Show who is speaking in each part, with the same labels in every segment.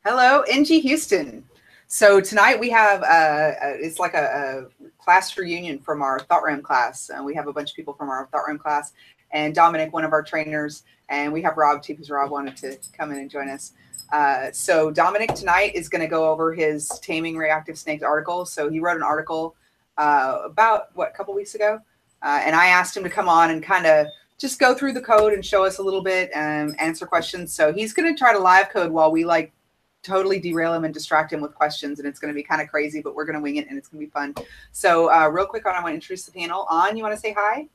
Speaker 1: Hello, ngHouston. So tonight we have it's like a class reunion from our Thought Realm class, and we have a bunch of people from our Thought Realm class, and Dominic, one of our trainers, and we have Rob too, because Rob wanted to come in and join us. So Dominic tonight is going to go over his Taming Reactive Snakes article. So he wrote an article about a couple weeks ago, and I asked him to come on and kind of just go through the code and show us a little bit and answer questions. So he's going to try to live code while we totally derail him and distract him with questions, and it's going to be kind of crazy, but we're going to wing it and it's going to be fun. So real quick, I want to introduce the panel. You want to say hi?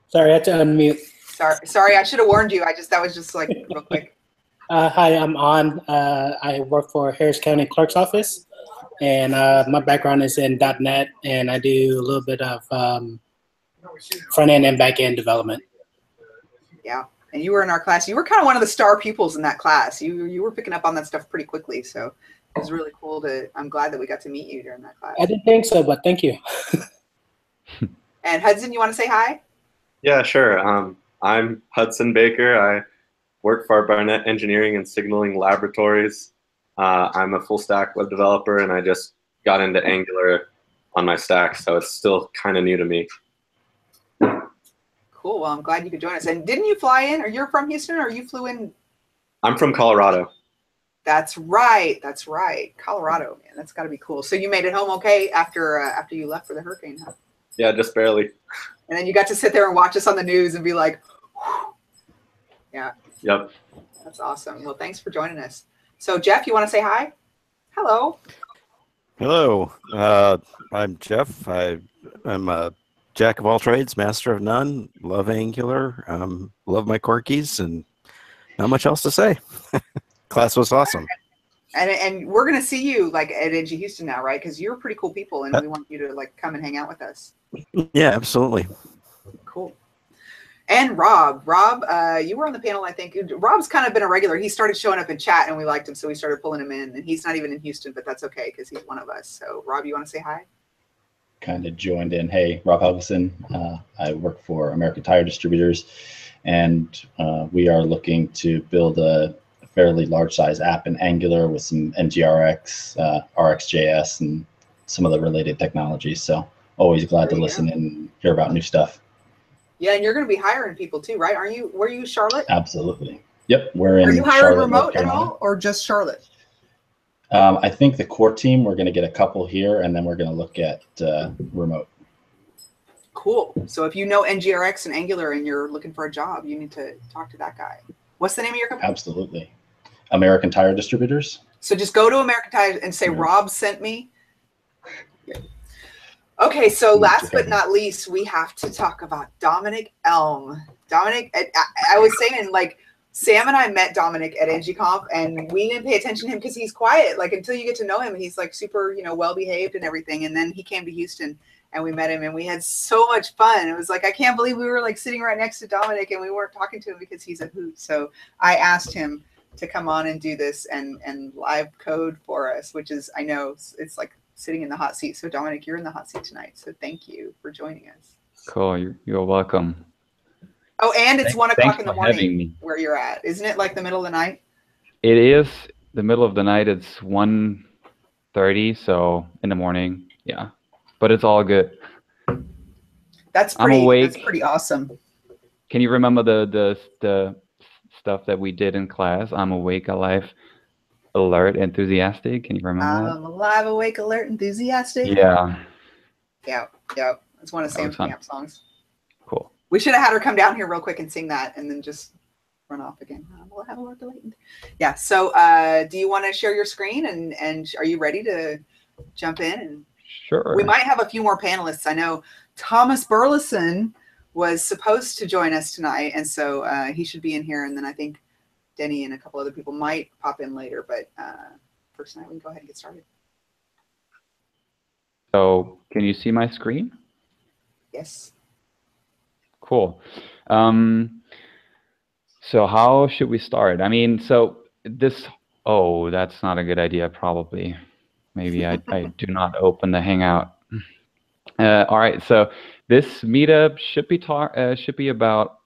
Speaker 2: Sorry, I had to unmute.
Speaker 1: Sorry, I should have warned you. That was just like real quick.
Speaker 2: Hi, I'm On. I work for Harris County Clerk's Office, and my background is in .NET, and I do a little bit of front-end and back-end development.
Speaker 1: Yeah. And you were in our class. You were kind of one of the star pupils in that class. You were picking up on that stuff pretty quickly. So it was really cool I'm glad that we got to meet you during that class.
Speaker 2: I didn't think so, but thank you.
Speaker 1: And Hudson, you want to say hi?
Speaker 3: Yeah, sure. I'm Hudson Baker. I work for Barnett Engineering and Signaling Laboratories. I'm a full stack web developer, and I just got into Angular on my stack, so it's still kind of new to me.
Speaker 1: Cool. Well, I'm glad you could join us. And didn't you fly in? Or you're from Houston, or you flew in?
Speaker 3: I'm from Colorado.
Speaker 1: That's right. That's right. Colorado. Man, that's got to be cool. So you made it home okay after you left for the hurricane, huh?
Speaker 3: Yeah, just barely.
Speaker 1: And then you got to sit there and watch us on the news and be like, whew. Yeah.
Speaker 3: Yep.
Speaker 1: That's awesome. Well, thanks for joining us. So Jeff, you want to say hi? Hello.
Speaker 4: Hello. I'm Jeff. I'm a jack of all trades, master of none, love Angular, love my quirkies, and not much else to say. Class was awesome.
Speaker 1: And we're going to see you like at ngHouston now, right? Because you're pretty cool people, and we want you to like come and hang out with us.
Speaker 4: Yeah, absolutely.
Speaker 1: Cool. And Rob, you were on the panel, I think. Rob's kind of been a regular. He started showing up in chat, and we liked him, so we started pulling him in. And he's not even in Houston, but that's okay because he's one of us. So Rob, you want to say hi?
Speaker 5: Kind of joined in. Hey, Rob Helgeson. I work for American Tire Distributors, and we are looking to build a fairly large size app in Angular with some NGRX, RxJS, and some of the related technologies. So always glad to listen and hear about new stuff.
Speaker 1: Yeah, and you're going to be hiring people too, right? Were you Charlotte?
Speaker 5: Absolutely. Yep, we're in.
Speaker 1: Are you hiring
Speaker 5: Charlotte,
Speaker 1: remote at all, or just Charlotte?
Speaker 5: I think the core team, we're going to get a couple here, and then we're going to look at remote.
Speaker 1: Cool. So if you know NGRX and Angular and you're looking for a job, you need to talk to that guy. What's the name of your company?
Speaker 5: Absolutely. American Tire Distributors.
Speaker 1: So just go to American Tire and say, Rob sent me. Okay, so last but not least, we have to talk about Dominic Elm. Dominic, I was saying, like, Sam and I met Dominic at NGConf, and we didn't pay attention to him because he's quiet. Like, until you get to know him, he's like super, well-behaved and everything. And then he came to Houston, and we met him, and we had so much fun. It was like, I can't believe we were like sitting right next to Dominic, and we weren't talking to him because he's a hoot. So I asked him to come on and do this and live code for us, which is, I know, it's like sitting in the hot seat. So Dominic, you're in the hot seat tonight. So thank you for joining us.
Speaker 6: Cool. You're welcome.
Speaker 1: Oh, and it's 1 o'clock in the morning
Speaker 6: me.
Speaker 1: where you're at. Isn't it like the middle of the night?
Speaker 6: It is the middle of the night. It's 1:30, so in the morning. Yeah, but it's all good.
Speaker 1: That's
Speaker 6: I'm awake.
Speaker 1: That's pretty awesome.
Speaker 6: Can you remember the stuff that we did in class? I'm awake, alive, alert, enthusiastic. Can you remember that?
Speaker 1: I'm alive, awake, alert, enthusiastic.
Speaker 6: Yeah.
Speaker 1: Yeah. It's one of Sam's camp songs.
Speaker 6: Cool.
Speaker 1: We should have had her come down here real quick and sing that, and then just run off again. We'll have a lot to latent. Yeah. So, do you want to share your screen, and are you ready to jump in? And
Speaker 6: sure.
Speaker 1: We might have a few more panelists. I know Thomas Burleson was supposed to join us tonight, and so he should be in here. And then I think Denny and a couple other people might pop in later. But for tonight, we can go ahead and get started.
Speaker 6: So, can you see my screen?
Speaker 1: Yes.
Speaker 6: Cool. So how should we start? I mean, so this, oh, that's not a good idea, probably. Maybe I do not open the Hangout. All right, so this meetup should be about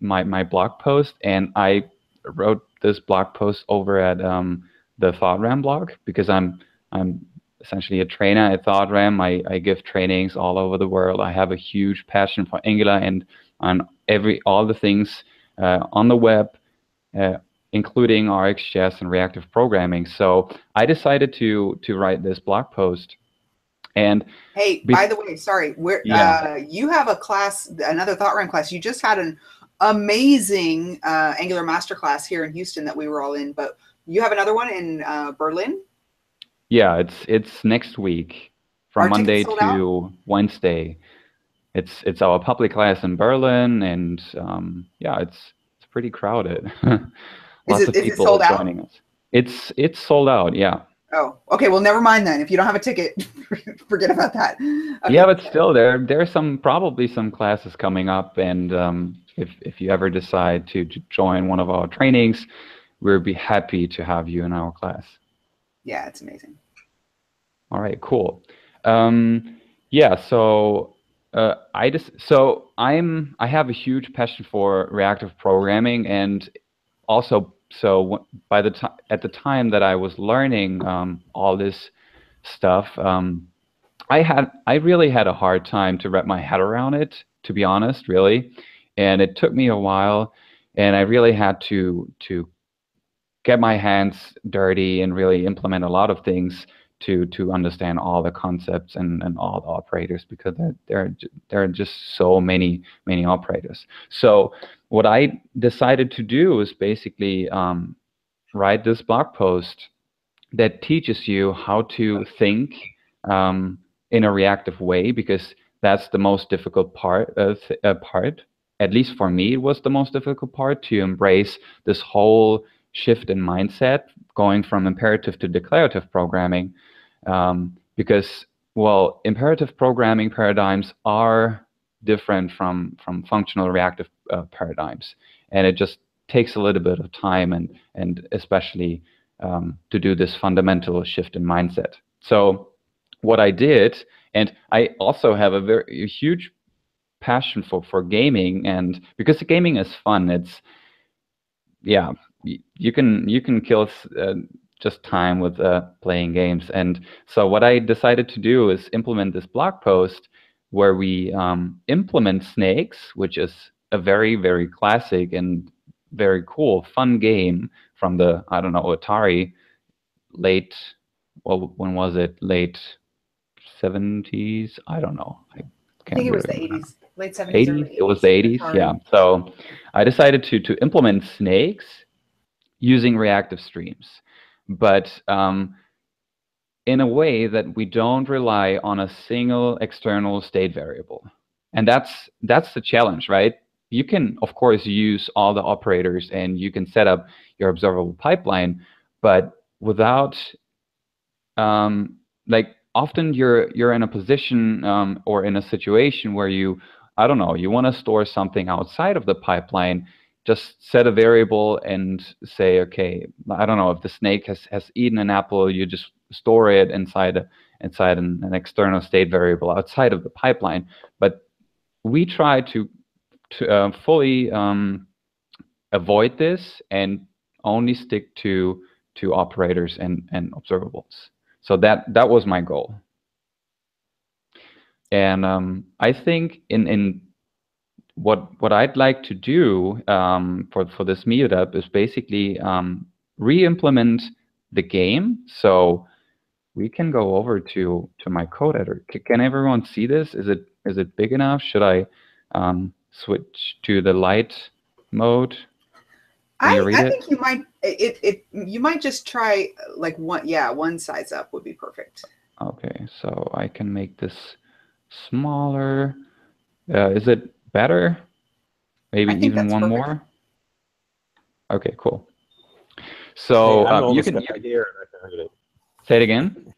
Speaker 6: my blog post, and I wrote this blog post over at the ThoughtRam blog, because I'm essentially a trainer at ThoughtRam. I give trainings all over the world. I have a huge passion for Angular and on all the things on the web, including RxJS and reactive programming. So I decided to write this blog post. And
Speaker 1: hey, by the way, sorry, you have a class, another ThoughtRam class. You just had an amazing Angular masterclass here in Houston that we were all in, but you have another one in Berlin?
Speaker 6: Yeah, it's next week from Monday to Wednesday. It's our public class in Berlin, and yeah, it's pretty crowded. Lots of people joining us. It's sold out, yeah.
Speaker 1: Oh, okay. Well, never mind then. If you don't have a ticket, forget about that. Okay.
Speaker 6: Yeah, but still, there's probably some classes coming up, and if you ever decide to join one of our trainings, we'll be happy to have you in our class.
Speaker 1: Yeah, it's amazing.
Speaker 6: All right, cool. Yeah, so I have a huge passion for reactive programming, and also at the time that I was learning all this stuff, I really had a hard time to wrap my head around it, to be honest, really, and it took me a while, and I really had to get my hands dirty and really implement a lot of things to understand all the concepts and all the operators, because there are just so many operators. So what I decided to do is basically write this blog post that teaches you how to think in a reactive way, because that's the most difficult part. At least for me, it was the most difficult part, to embrace this whole shift in mindset, going from imperative to declarative programming, because, well, imperative programming paradigms are different from functional reactive paradigms, and it just takes a little bit of time and especially to do this fundamental shift in mindset. So what I did, and I also have a huge passion for gaming, and because gaming is fun, it's, yeah, you can kill just time with playing games. And so what I decided to do is implement this blog post where we implement snakes, which is a very, very classic and very cool, fun game from the, I don't know, Atari when was it? Late 70s? I don't know.
Speaker 1: I think it was the 80s, late 70s.
Speaker 6: 80s? It was the 80s, yeah. So I decided to implement snakes using reactive streams, but in a way that we don't rely on a single external state variable. And that's the challenge, right? You can, of course, use all the operators and you can set up your observable pipeline, but without, like, often you're in a position or in a situation where you want to store something outside of the pipeline. Just set a variable and say, okay, I don't know, if the snake has eaten an apple, you just store it inside an external state variable outside of the pipeline. But we try to fully avoid this and only stick to operators and observables. So that was my goal. And I think in what I'd like to do for this meetup is basically re-implement the game. So we can go over to my code editor. Can everyone see this? Is it big enough? Should I switch to the light mode?
Speaker 1: I think you might you might just try like one size up would be perfect.
Speaker 6: Okay, so I can make this smaller. Is it better? Maybe even one more? Okay, cool. So
Speaker 4: hey,
Speaker 6: you can
Speaker 4: here and I can read it.
Speaker 6: Say it again.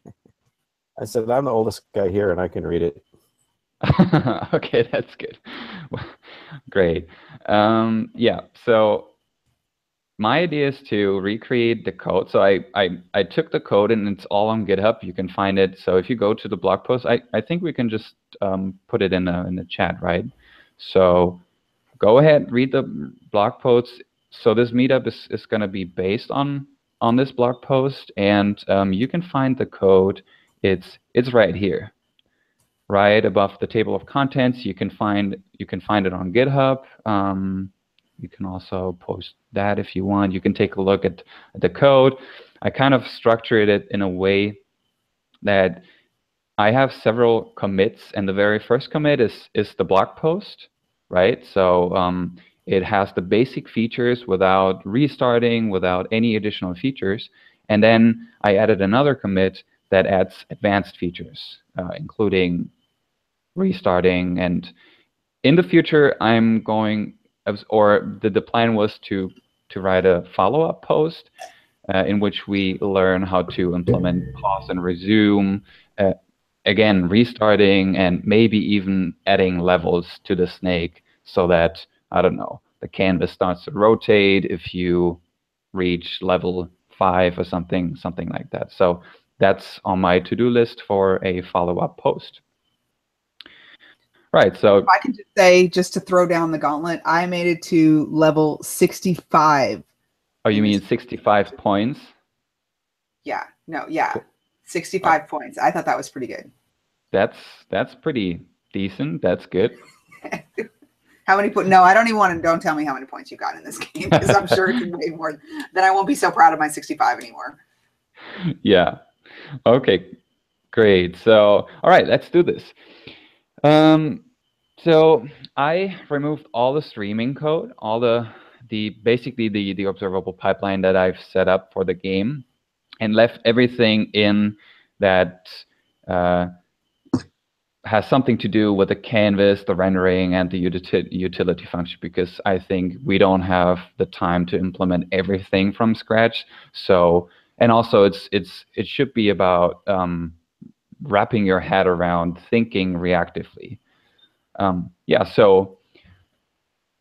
Speaker 4: I said I'm the oldest guy here and I can read it.
Speaker 6: Okay, that's good. Great. Yeah, so my idea is to recreate the code. So I took the code and it's all on GitHub. You can find it. So if you go to the blog post, I think we can just put it in the chat, right? So go ahead, read the blog posts. So this meetup is going to be based on this blog post, and you can find the code. It's right here, right above the table of contents. You can find it on GitHub. You can also post that if you want. You can take a look at the code. I kind of structured it in a way that I have several commits, and the very first commit is the blog post, right? So it has the basic features without restarting, without any additional features. And then I added another commit that adds advanced features, including restarting. And in the future, I'm going, or the plan was to write a follow-up post in which we learn how to implement pause and resume, again, restarting, and maybe even adding levels to the snake so that, I don't know, the canvas starts to rotate if you reach level 5 or something like that. So that's on my to-do list for a follow-up post. Right, so
Speaker 1: if I can just say, just to throw down the gauntlet, I made it to level 65.
Speaker 6: Oh, you mean 65 points?
Speaker 1: Yeah, no, yeah, 65 points. I thought that was pretty good.
Speaker 6: That's pretty decent. That's good.
Speaker 1: How many points? No, I don't even want to. Don't tell me how many points you got in this game, because I'm sure it's way more. Then I won't be so proud of my 65 anymore.
Speaker 6: Yeah. Okay. Great. So, all right, let's do this. So I removed all the streaming code, all basically the observable pipeline that I've set up for the game, and left everything in that has something to do with the canvas, the rendering, and the utility function, because I think we don't have the time to implement everything from scratch. So, and also it should be about wrapping your head around thinking reactively. Yeah, so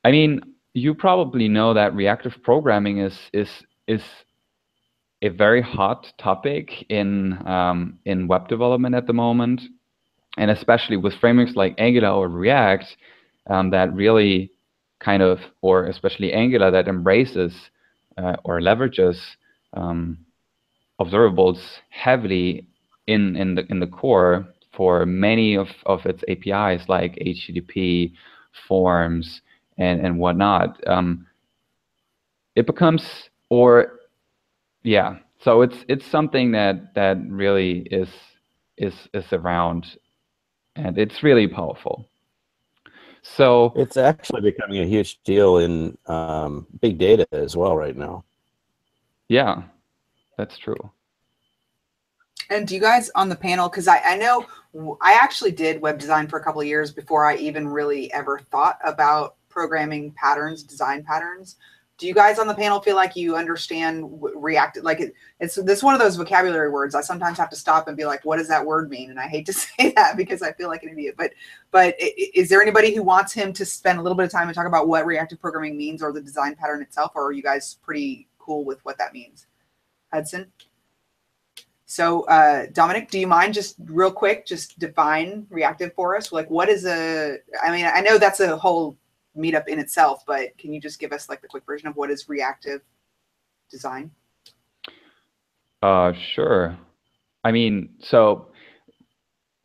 Speaker 6: I mean, you probably know that reactive programming is a very hot topic in web development at the moment, and especially with frameworks like Angular or React, that really kind of, or especially Angular, that embraces or leverages observables heavily in the core for many of its APIs like HTTP, forms, and whatnot. It becomes, or yeah, so it's something that really is around, and it's really powerful. So
Speaker 4: it's actually becoming a huge deal in big data as well right now.
Speaker 6: Yeah, that's true.
Speaker 1: And do you guys on the panel, because I know I actually did web design for a couple of years before I even really ever thought about programming patterns, design patterns. Do you guys on the panel feel like you understand React? Like it's one of those vocabulary words. I sometimes have to stop and be like, what does that word mean? And I hate to say that because I feel like an idiot. But is there anybody who wants him to spend a little bit of time and talk about what reactive programming means or the design pattern itself? Or are you guys pretty cool with what that means? Hudson? So Dominic, do you mind just real quick, just define reactive for us? Like what is I mean, I know that's a whole meetup in itself, but can you just give us like the quick version of what is reactive design?
Speaker 6: Sure. I mean, so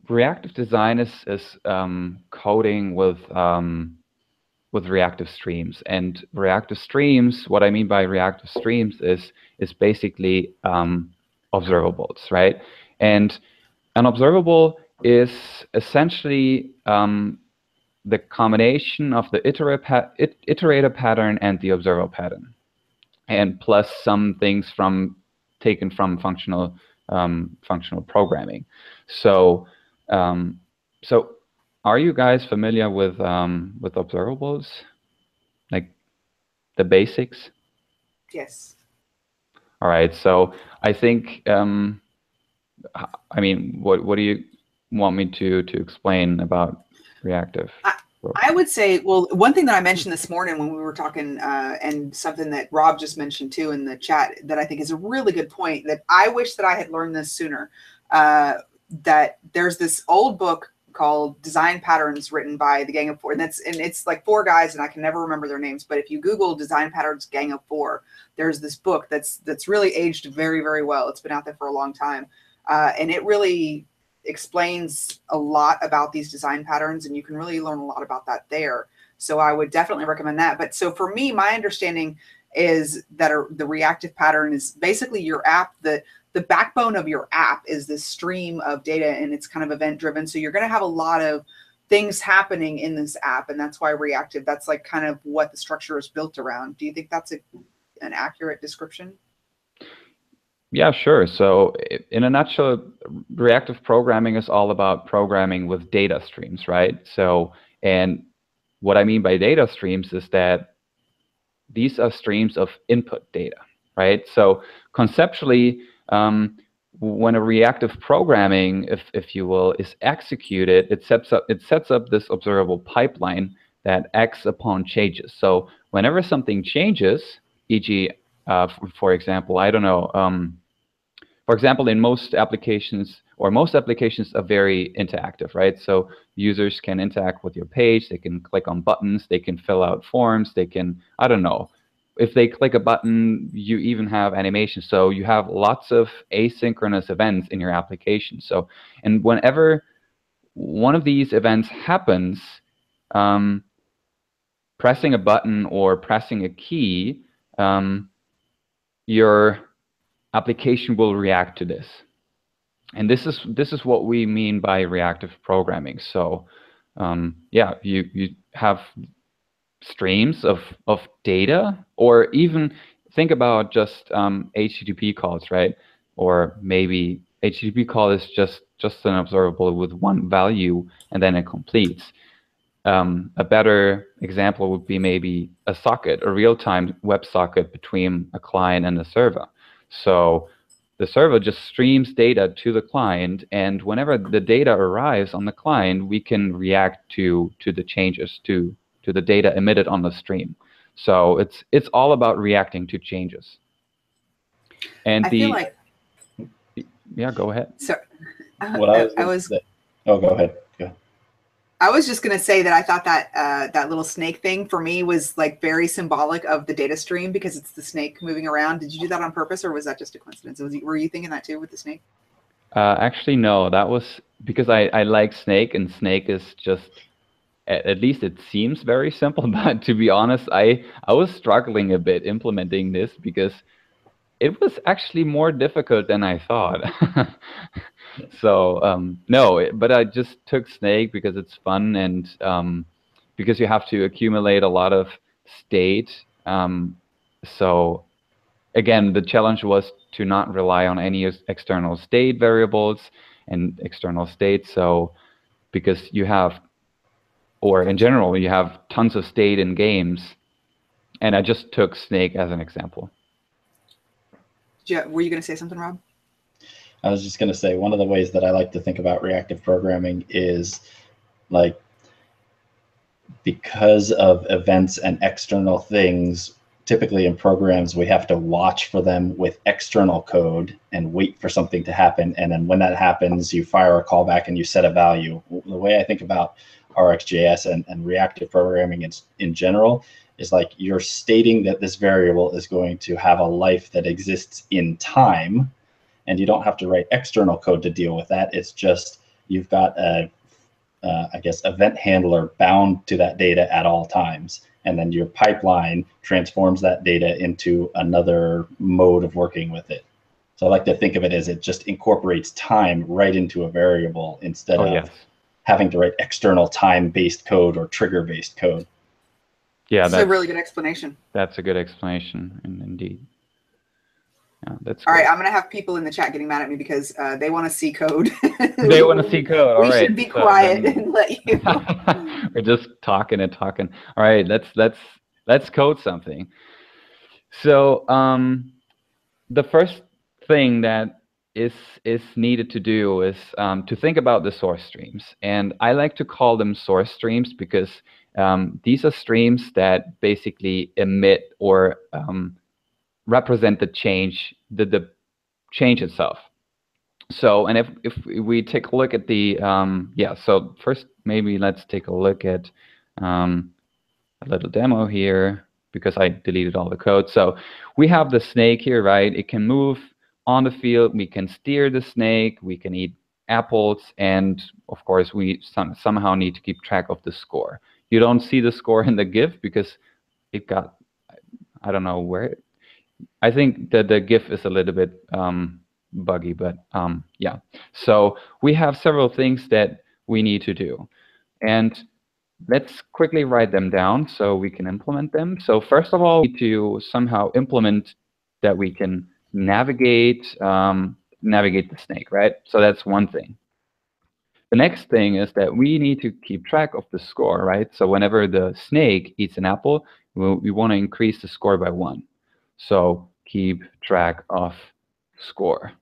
Speaker 6: reactive design is coding with reactive streams, and reactive streams. What I mean by reactive streams is basically observables, right? And an observable is essentially the combination of the iterator pattern and the observer pattern, and plus some things taken from functional programming. So so are you guys familiar with observables, like the basics?
Speaker 1: Yes.
Speaker 6: All right. So I think I mean, what do you want me to explain about reactive?
Speaker 1: I would say, well, one thing that I mentioned this morning when we were talking, and something that Rob just mentioned too in the chat that I think is a really good point, that I wish that I had learned this sooner, that there's this old book called Design Patterns, written by the Gang of Four. And it's like 4 guys, and I can never remember their names. But if you Google Design Patterns Gang of Four, there's this book that's really aged very, very well. It's been out there for a long time. And it really explains a lot about these design patterns, and you can really learn a lot about that there. So I would definitely recommend that. But so for me, my understanding is that the reactive pattern is basically your app. The backbone of your app is this stream of data, and it's kind of event driven. So you're going to have a lot of things happening in this app, and that's why reactive, that's like kind of what the structure is built around. Do you think that's an accurate description?
Speaker 6: Yeah, sure. So in a nutshell, reactive programming is all about programming with data streams, right? So, and what I mean by data streams is that these are streams of input data, right? So conceptually, when a reactive programming, if you will, is executed, it sets up this observable pipeline that acts upon changes. So whenever something changes, e.g., for example, I don't know, for example, in most applications are very interactive, right? So users can interact with your page, they can click on buttons, they can fill out forms, they can, I don't know, if they click a button, you even have animation. So you have lots of asynchronous events in your application. So, and whenever one of these events happens, pressing a button or pressing a key, your application will react to this. And this is what we mean by reactive programming. So yeah, you have streams of data, or even think about just HTTP calls, right? Or maybe HTTP call is just an observable with one value, and then it completes. A better example would be maybe a socket, a real-time web socket between a client and a server. So the server just streams data to the client, and whenever the data arrives on the client, we can react to the changes, to the data emitted on the stream. So it's all about reacting to changes. And
Speaker 1: I feel like,
Speaker 6: yeah, go ahead.
Speaker 1: So
Speaker 5: What I was oh, go ahead.
Speaker 1: I was just going to say that I thought that that little snake thing for me was like very symbolic of the data stream, because it's the snake moving around. Did you do that on purpose, or was that just a coincidence? Were you thinking that too with the snake?
Speaker 6: Actually, no, that was because I like snake, and snake is just, at least it seems very simple. But to be honest, I was struggling a bit implementing this, because it was actually more difficult than I thought. So no, but I just took snake because it's fun, and because you have to accumulate a lot of state. So again, the challenge was to not rely on any external state variables and external state. So because you have, or in general, you have tons of state in games, and I just took snake as an example.
Speaker 1: Were you going to say something, Rob?
Speaker 5: I was just going to say, one of the ways that I like to think about reactive programming is, like, because of events and external things, typically in programs, we have to watch for them with external code and wait for something to happen. And then when that happens, you fire a callback and you set a value. The way I think about RxJS and reactive programming in general is like, you're stating that this variable is going to have a life that exists in time, and you don't have to write external code to deal with that. It's just, you've got a, I guess, event handler bound to that data at all times. And then your pipeline transforms that data into another mode of working with it. So I like to think of it as it just incorporates time right into a variable, instead of having to write external time-based code or trigger-based code.
Speaker 6: Yeah,
Speaker 1: that's a really good explanation.
Speaker 6: That's a good explanation, indeed. Yeah, that's
Speaker 1: all right. I'm gonna have people in the chat getting mad at me because they want to see code.
Speaker 6: They want to see code. All right.
Speaker 1: We should be quiet and let you.
Speaker 6: We're just talking and talking. All right. Let's code something. So the first thing that is needed to do is to think about the source streams, and I like to call them source streams because these are streams that basically emit or represent the change, the change itself. So, and if we take a look at the, yeah, so first maybe let's take a look at a little demo here, because I deleted all the code. So we have the snake here, right? It can move on the field. We can steer the snake. We can eat apples. And of course, we somehow need to keep track of the score. You don't see the score in the GIF because it got, I don't know where. I think that the GIF is a little bit buggy, but yeah. So we have several things that we need to do. And let's quickly write them down so we can implement them. So first of all, we need to somehow implement that we can navigate navigate the snake, right? So that's one thing. The next thing is that we need to keep track of the score, right? So whenever the snake eats an apple, we want to increase the score by 1. So keep track of score.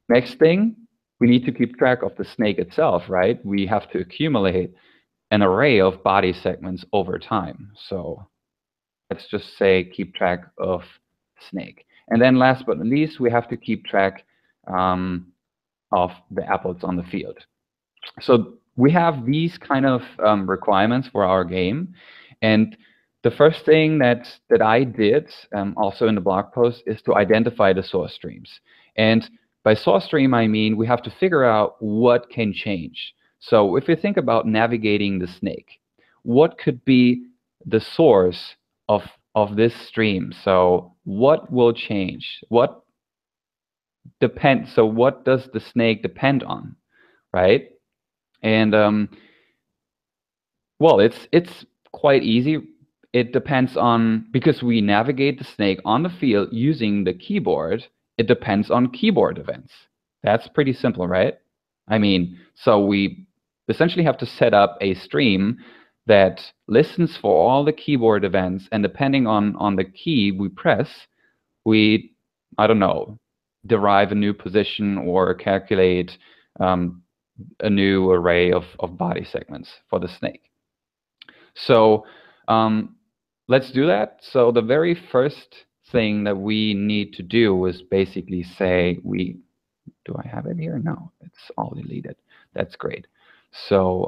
Speaker 6: Next thing, we need to keep track of the snake itself, right? We have to accumulate an array of body segments over time. So let's just say keep track of snake. And then last but not least, we have to keep track of the apples on the field. So we have these kind of requirements for our game. And the first thing that I did, also in the blog post, is to identify the source streams. And by source stream, I mean we have to figure out what can change. So if you think about navigating the snake, what could be the source of this stream? So what will change? What depends? So what does the snake depend on, right? And well, it's quite easy. It depends on, because we navigate the snake on the field using the keyboard, it depends on keyboard events. That's pretty simple, right? I mean, so we essentially have to set up a stream that listens for all the keyboard events, and depending on the key we press, we, I don't know, derive a new position or calculate a new array of body segments for the snake. So let's do that. So the very first thing that we need to do is basically say do I have it here? No, it's all deleted. That's great. So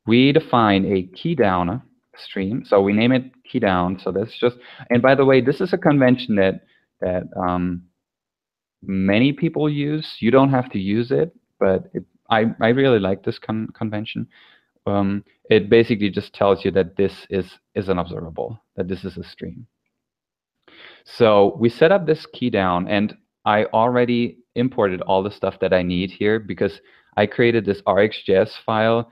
Speaker 6: we define a key down stream. So we name it key down. So that's just, and by the way, this is a convention that many people use. You don't have to use it, but I really like this convention. It basically just tells you that this is an observable, that this is a stream. So we set up this key down, and I already imported all the stuff that I need here because I created this RxJS file,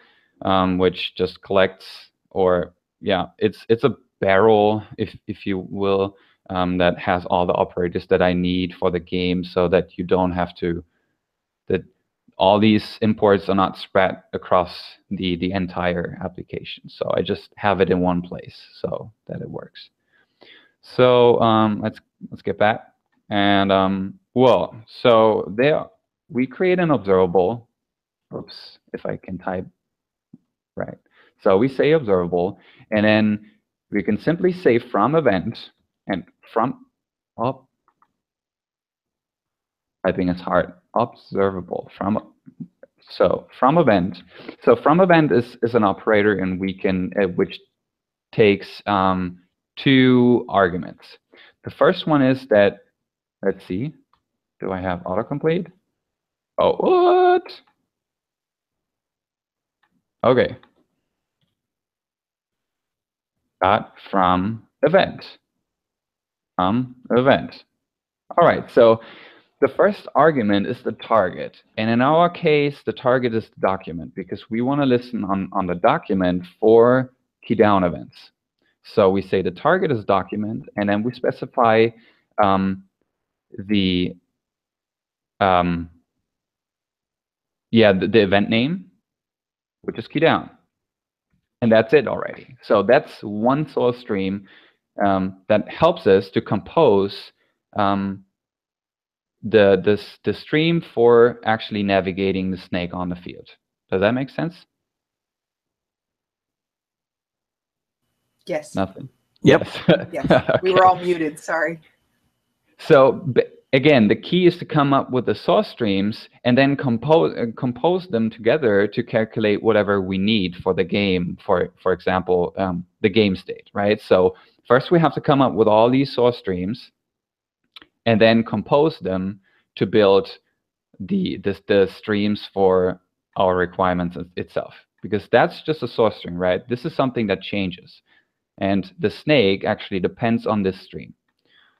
Speaker 6: which just collects, or yeah, it's a barrel, if you will, that has all the operators that I need for the game, so that you don't have to, that all these imports are not spread across the entire application. So I just have it in one place so that it works. So let's get back. And well, so there we create an observable. Oops, if I can type right. So we say observable, and then we can simply say from event, and from up. Typing is hard. Observable from. So from event. So from event is an operator, and we can which takes 2 arguments. The first one is that, let's see, do I have autocomplete? Oh, what? Okay. Got from event. From event. All right, so the first argument is the target. And in our case, the target is the document, because we want to listen on the document for key down events. So we say the target is document, and then we specify the event name, which is key down. And that's it already. So that's one source stream that helps us to compose the stream for actually navigating the snake on the field. Does that make sense?
Speaker 1: Yes.
Speaker 6: Nothing.
Speaker 4: Yep.
Speaker 1: Yes. Okay. We were all muted. Sorry.
Speaker 6: So again, the key is to come up with the source streams and then compose them together to calculate whatever we need for the game, for example, the game state, right? So first we have to come up with all these source streams and then compose them to build the streams for our requirements itself, because that's just a source string, right? This is something that changes, and the snake actually depends on this stream.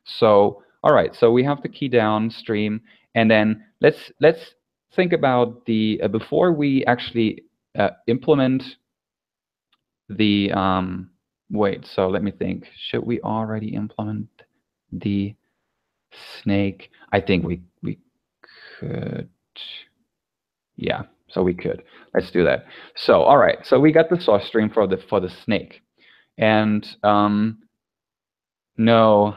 Speaker 6: So all right, so we have the key down stream, and then let's think about the before we actually implement the wait. So let me think. Should we already implement the snake? I think we could. Yeah, so we could. Let's do that. So all right, so we got the source stream for the snake, and no.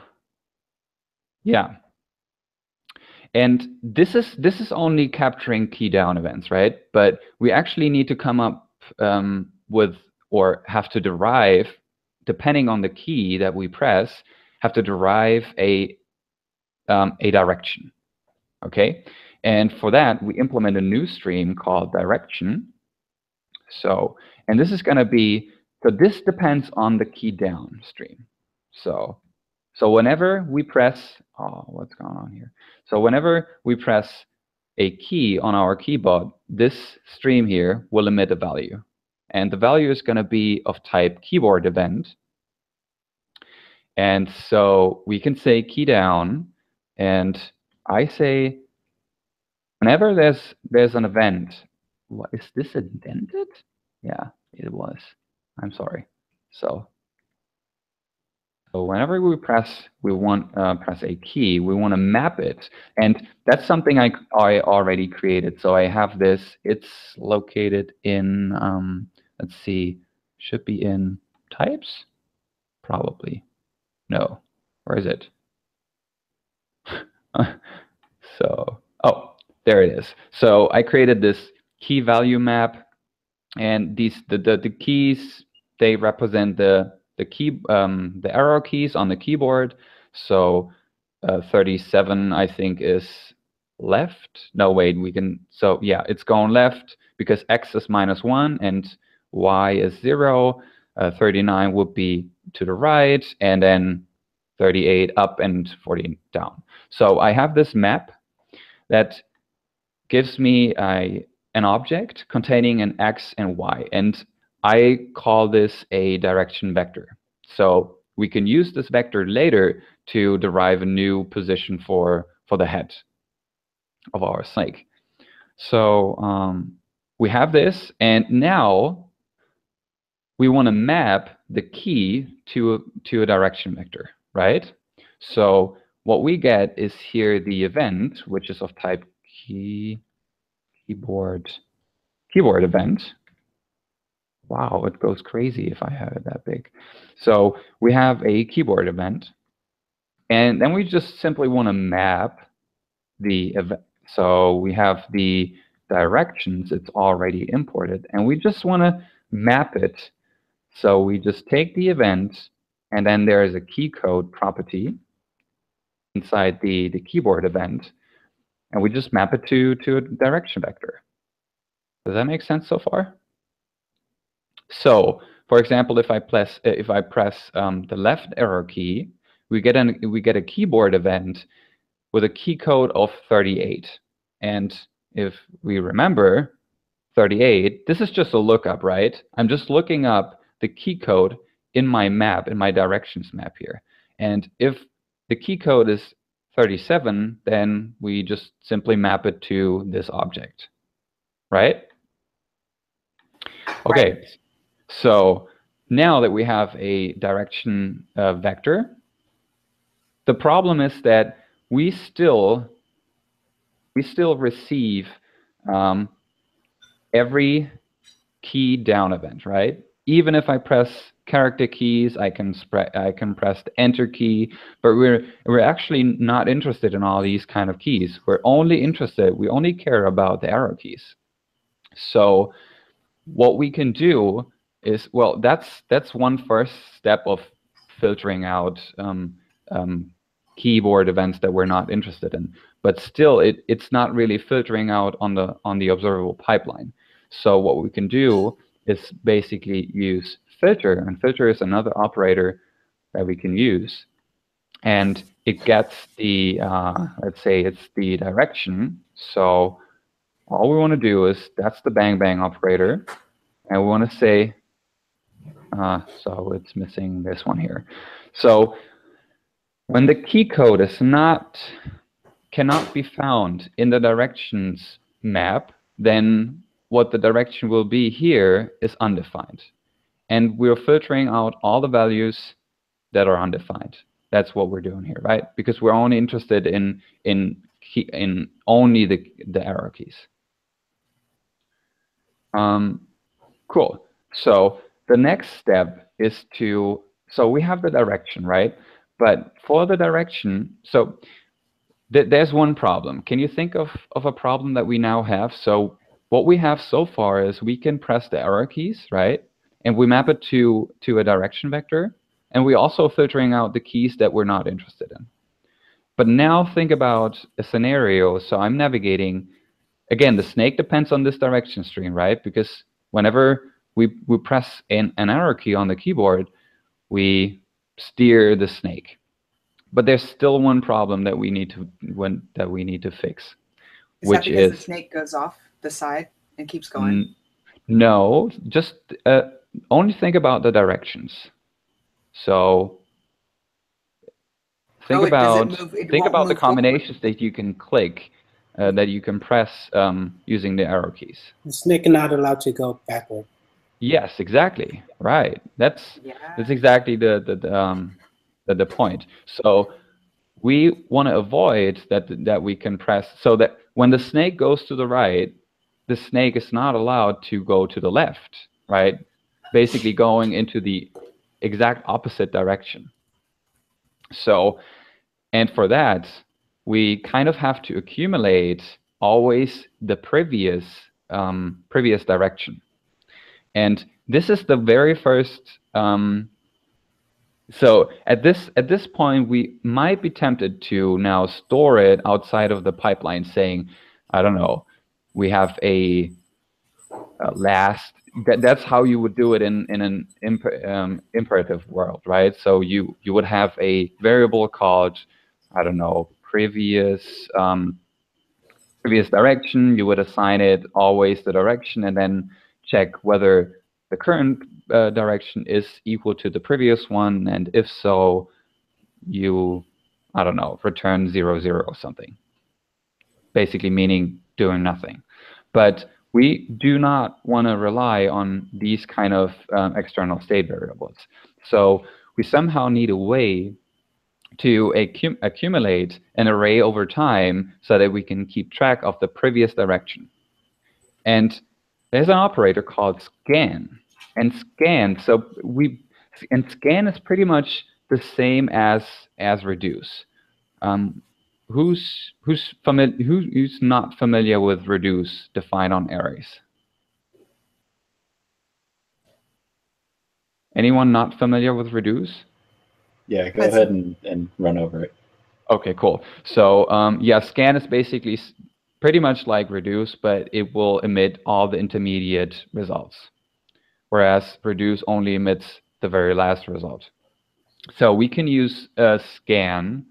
Speaker 6: Yeah, and this is only capturing key down events, right? But we actually need to come up with, or have to derive, depending on the key that we press, have to derive a direction, okay? And for that, we implement a new stream called direction. So, and this is going to be, so this depends on the key down stream. So whenever we press, oh, what's going on here? So whenever we press a key on our keyboard, this stream here will emit a value. And the value is going to be of type keyboard event. And so we can say key down, and I say whenever there's an event, what is this indented? Yeah, it was. I'm sorry. So whenever we want press a key, we want to map it, and that's something I already created. So I have this. It's located in let's see, should be in types, probably. No, where is it? So oh, there it is. So I created this key value map, and the keys, they represent the key, the arrow keys on the keyboard. So 37, I think, is left. No, wait, we can. So yeah, it's going left because X is -1 and Y is 0. 39 would be to the right, and then 38 up and 40 down. So I have this map that gives me an object containing an X and Y, and I call this a direction vector. So we can use this vector later to derive a new position for the head of our snake. So we have this, and now we want to map the key to a direction vector, right? So what we get is here the event, which is of type keyboard event. Wow, it goes crazy if I have it that big. So we have a keyboard event, and then we just simply want to map the event. So we have the directions, it's already imported, and we just want to map it. So we just take the event, and then there is a key code property inside the keyboard event, and we just map it to a direction vector. Does that make sense so far? So, for example, if I press the left arrow key, we get a keyboard event with a key code of 38. And if we remember, 38, this is just a lookup, right? I'm just looking up the key code in my map, in my directions map here. And if the key code is 37, then we just simply map it to this object, right? Okay, right. So now that we have a direction vector, the problem is that we still receive every key down event, right? Even if I press character keys, I can press the enter key, but we're actually not interested in all these kind of keys. We only care about the arrow keys. So what we can do is, well, that's one first step of filtering out keyboard events that we're not interested in. But still, it's not really filtering out on the observable pipeline. So what we can do is basically use filter, and filter is another operator that we can use, and it gets the let's say it's the direction. So all we want to do is, that's the bang bang operator, and we want to say so it's missing this one here. So when the key code is cannot be found in the directions map, then what the direction will be here is undefined. And we're filtering out all the values that are undefined. That's what we're doing here, right? Because we're only interested in only the arrow keys. Cool. So the next step is so we have the direction, right? But for the direction, so there's one problem. Can you think of a problem that we now have? So what we have so far is we can press the arrow keys, right? And we map it to a direction vector. And we're also filtering out the keys that we're not interested in. But now think about a scenario. So I'm navigating. Again, the snake depends on this direction stream, right? Because whenever we press an arrow key on the keyboard, we steer the snake. But there's still one problem that we need to fix, which is
Speaker 1: the snake goes off the side and keeps going.
Speaker 6: No, just only think about the directions. So think about the combinations that you can click, that you can press using the arrow keys.
Speaker 2: The snake is not allowed to go backward.
Speaker 6: Yes, exactly. Right. That's exactly the point. So we want to avoid that we can press, so that when the snake goes to the right, the snake is not allowed to go to the left, right? Basically going into the exact opposite direction. So, and for that, we kind of have to accumulate always the previous direction. And this is the very first. So at this point, we might be tempted to now store it outside of the pipeline, saying, I don't know, we have a last. That's how you would do it in an imperative world, right? So you would have a variable called, I don't know, previous direction. You would assign it always the direction, and then check whether the current direction is equal to the previous one, and if so, you, I don't know, return 0, 0 or something. Basically meaning doing nothing. But we do not want to rely on these kind of external state variables. So we somehow need a way to accumulate an array over time so that we can keep track of the previous direction. And there's an operator called scan. And scan, scan is pretty much the same as reduce. Who's not familiar with reduce defined on arrays? Anyone not familiar with reduce?
Speaker 5: Yeah, go ahead and run over it.
Speaker 6: Okay, cool. So yeah, scan is basically pretty much like reduce, but it will emit all the intermediate results, whereas reduce only emits the very last result. So we can use scan,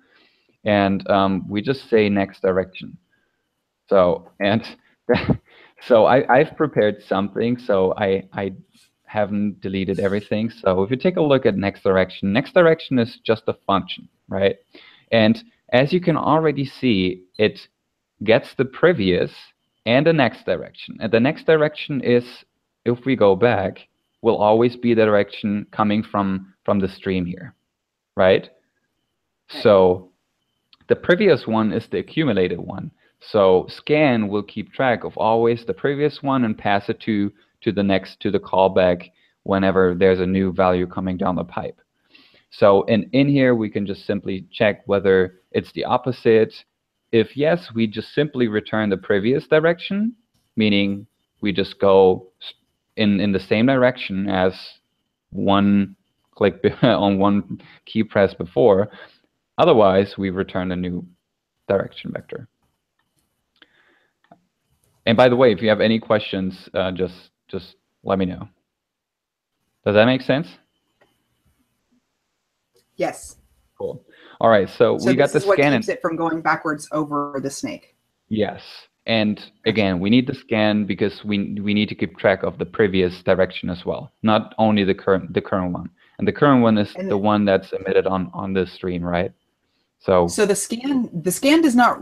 Speaker 6: and we just say next direction. So so I've prepared something, so I haven't deleted everything. So if you take a look at next direction is just a function, right? And as you can already see, it gets the previous and the next direction. And the next direction is, if we go back, will always be the direction coming from the stream here, right? So the previous one is the accumulated one. So scan will keep track of always the previous one and pass it to the next, to the callback whenever there's a new value coming down the pipe. So in here, we can just simply check whether it's the opposite. If yes, we just simply return the previous direction, meaning we just go in the same direction as one click on one key press before. Otherwise, we return a new direction vector. And by the way, if you have any questions, just let me know. Does that make sense?
Speaker 1: Yes.
Speaker 6: Cool. All right, so we got the
Speaker 1: this is what
Speaker 6: scan.
Speaker 1: keeps it from going backwards over the snake.
Speaker 6: Yes. And again, we need the scan because we need to keep track of the previous direction as well, not only the current one. And the current one is the one that's emitted on this stream, right? So
Speaker 1: the scan does not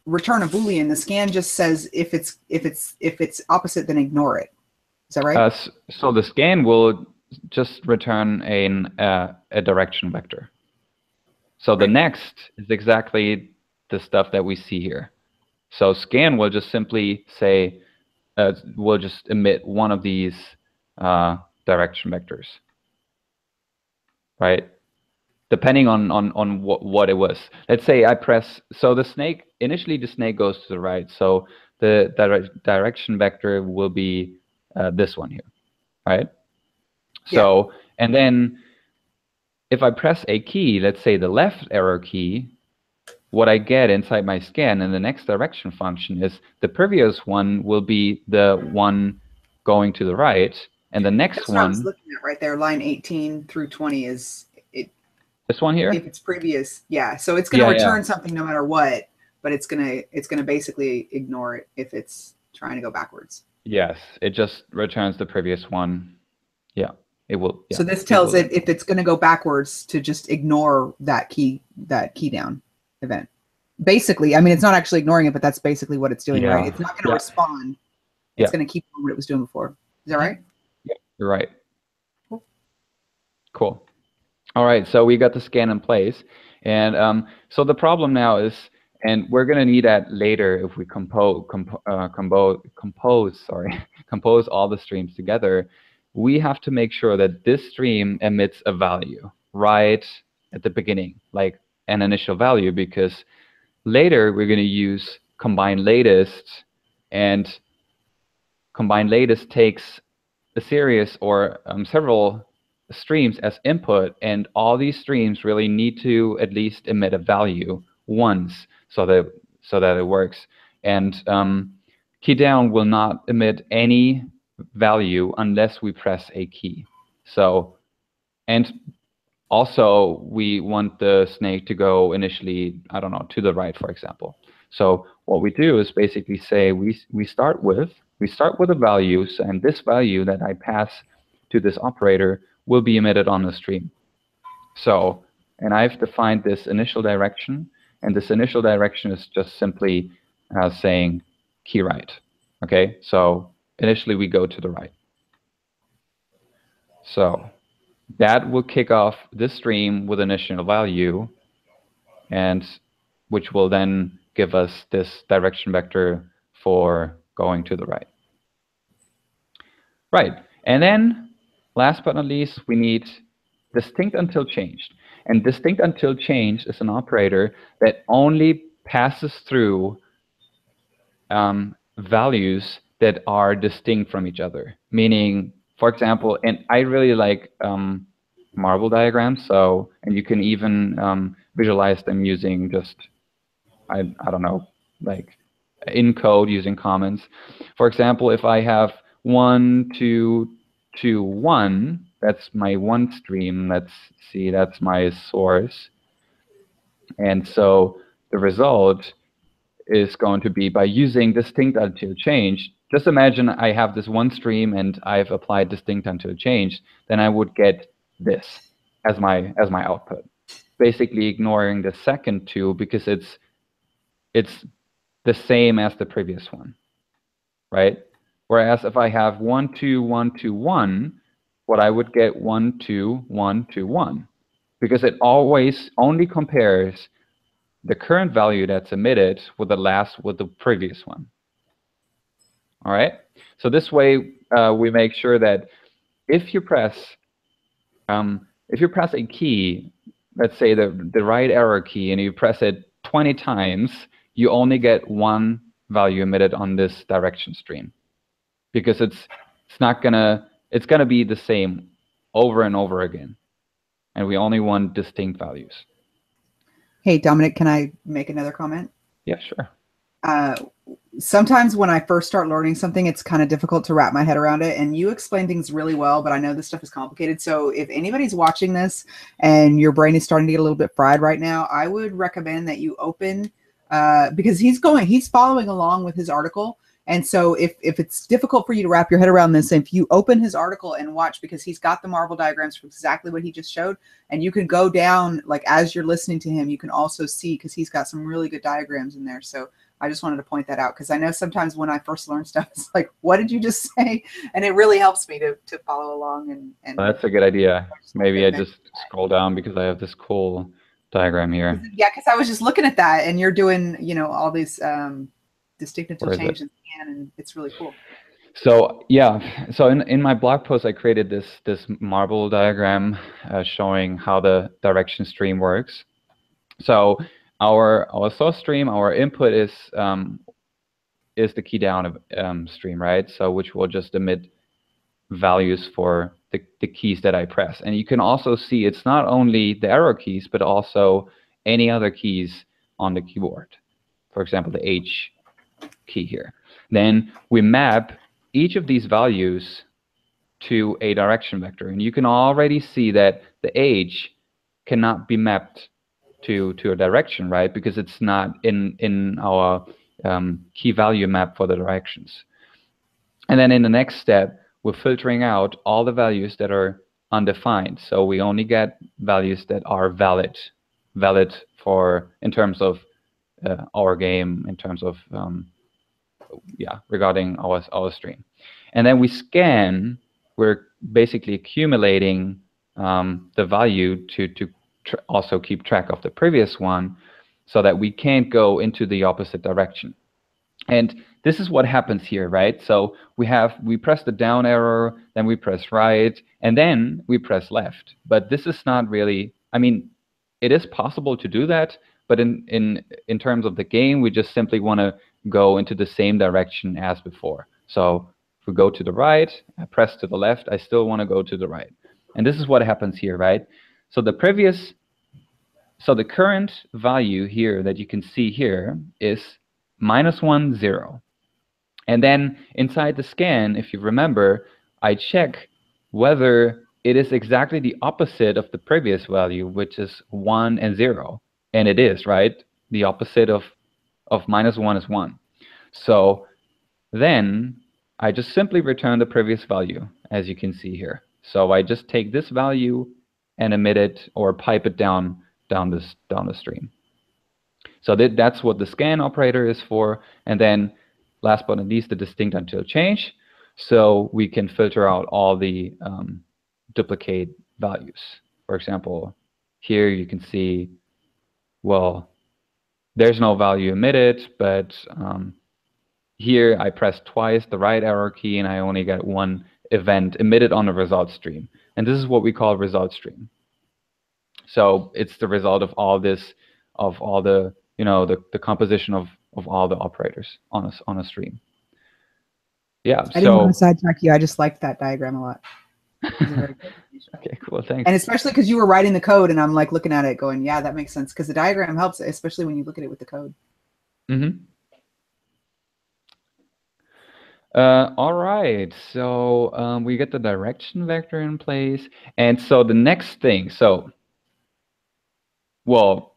Speaker 1: return a Boolean. The scan just says if it's opposite, then ignore it. Is that right?
Speaker 6: So the scan will just return a direction vector. So the next is exactly the stuff that we see here. So scan will just simply say, we'll just emit one of these direction vectors, right? Depending on what it was. Let's say I press, so the snake, initially the snake goes to the right. So the direction vector will be this one here, right? So, and then if I press a key, let's say the left arrow key, what I get inside my scan in the next direction function is the previous one will be the one going to the right, and the next
Speaker 1: That's what I was looking at right there. Line 18 through 20 is it.
Speaker 6: This one here.
Speaker 1: If it's previous, yeah. So it's going to return something no matter what, but it's gonna basically ignore it if it's trying to go backwards.
Speaker 6: Yes, it just returns the previous one. Yeah, it will. Yeah,
Speaker 1: so this tells it if it's going to go backwards to just ignore that key down event. Basically, I mean, it's not actually ignoring it, but that's basically what it's doing, right? It's not going to respond. It's going to keep doing what it was doing before. Is that right?
Speaker 6: Yeah, you're right. Cool. All right, so we got the scan in place. And so the problem now is, and we're going to need that later if we compose all the streams together, we have to make sure that this stream emits a value right at the beginning, like an initial value, because later we're going to use combine latest, and combine latest takes a series or several streams as input, and all these streams really need to at least emit a value once so that it works. And key down will not emit any value unless we press a key. So, and also we want the snake to go initially, I don't know, to the right, for example. So what we do is basically say we start with a value, and this value that I pass to this operator will be emitted on the stream. So, and I've defined this initial direction, and this initial direction is just simply saying key right. Okay, so initially we go to the right. So that will kick off this stream with initial value, and which will then give us this direction vector for going to the right. Right, and then last but not least, we need distinct until changed. And distinct until changed is an operator that only passes through values that are distinct from each other. Meaning, for example, and I really like marble diagrams, so, and you can even visualize them using just, I don't know, like in code using comments. For example, if I have 1, 2, 2, 1, that's my one stream. Let's see, that's my source. And so the result is going to be by using distinct until changed. Just imagine I have this one stream and I've applied distinct until changed, then I would get this as my output. Basically ignoring the second two because it's the same as the previous one, right? Whereas if I have 1, 2, 1, 2, 1, what I would get 1, 2, 1, 2, 1, because it always only compares the current value that's emitted with the previous one. All right. So this way we make sure that if you press a key, let's say the right arrow key, and you press it 20 times, you only get one value emitted on this direction stream, because it's gonna be the same over and over again, and we only want distinct values.
Speaker 1: Hey, Dominic, can I make another comment?
Speaker 6: Yeah, sure.
Speaker 1: Sometimes when I first start learning something, it's kind of difficult to wrap my head around it. And you explain things really well, but I know this stuff is complicated. So if anybody's watching this and your brain is starting to get a little bit fried right now, I would recommend that you open, because he's following along with his article. And so if it's difficult for you to wrap your head around this, if you open his article and watch, because he's got the marble diagrams for exactly what he just showed, and you can go down, like as you're listening to him, you can also see, because he's got some really good diagrams in there. So I just wanted to point that out, because I know sometimes when I first learn stuff, it's like, what did you just say? And it really helps me to follow along. And
Speaker 6: That's a good idea. Maybe I just scroll down because I have this cool diagram here.
Speaker 1: Yeah, because I was just looking at that, and you're doing, all these distinct until change and scan, and it's really cool.
Speaker 6: So yeah, so in my blog post, I created this marble diagram showing how the direction stream works. So our source stream, our input is the key down stream, right? So which will just emit values for the keys that I press. And you can also see it's not only the arrow keys, but also any other keys on the keyboard. For example, the H key here. Then we map each of these values to a direction vector. And you can already see that the H cannot be mapped to a direction, right? Because it's not in our key value map for the directions. And then in the next step, we're filtering out all the values that are undefined. So we only get values that are valid for in terms of our game, in terms of regarding our stream. And then we scan. We're basically accumulating the value to also keep track of the previous one, so that we can't go into the opposite direction. And this is what happens here, right? So we press the down arrow, then we press right, and then we press left. But this is not really, I mean, it is possible to do that, but in terms of the game, we just simply want to go into the same direction as before. So if we go to the right, I press to the left, I still want to go to the right. And this is what happens here, right? So the current value here that you can see here is -1, 0. And then inside the scan, if you remember, I check whether it is exactly the opposite of the previous value, which is 1 and 0. And it is, right? The opposite of -1 is 1. So then I just simply return the previous value, as you can see here. So I just take this value and emit it or pipe it down the stream. So that's what the scan operator is for. And then last but not least, the distinct until change. So we can filter out all the duplicate values. For example, here you can see, well, there's no value emitted, but here I pressed twice the right arrow key and I only get one event emitted on the result stream. And this is what we call result stream. So it's the result of all this, of all the, the composition of all the operators on a stream. Yeah.
Speaker 1: I didn't want to sidetrack you. I just liked that diagram a lot.
Speaker 6: Okay, cool. Thanks.
Speaker 1: And especially because you were writing the code, and I'm like looking at it, going, "Yeah, that makes sense." Because the diagram helps, especially when you look at it with the code.
Speaker 6: Mm-hmm. All right. So we get the direction vector in place, and so the next thing. So, well,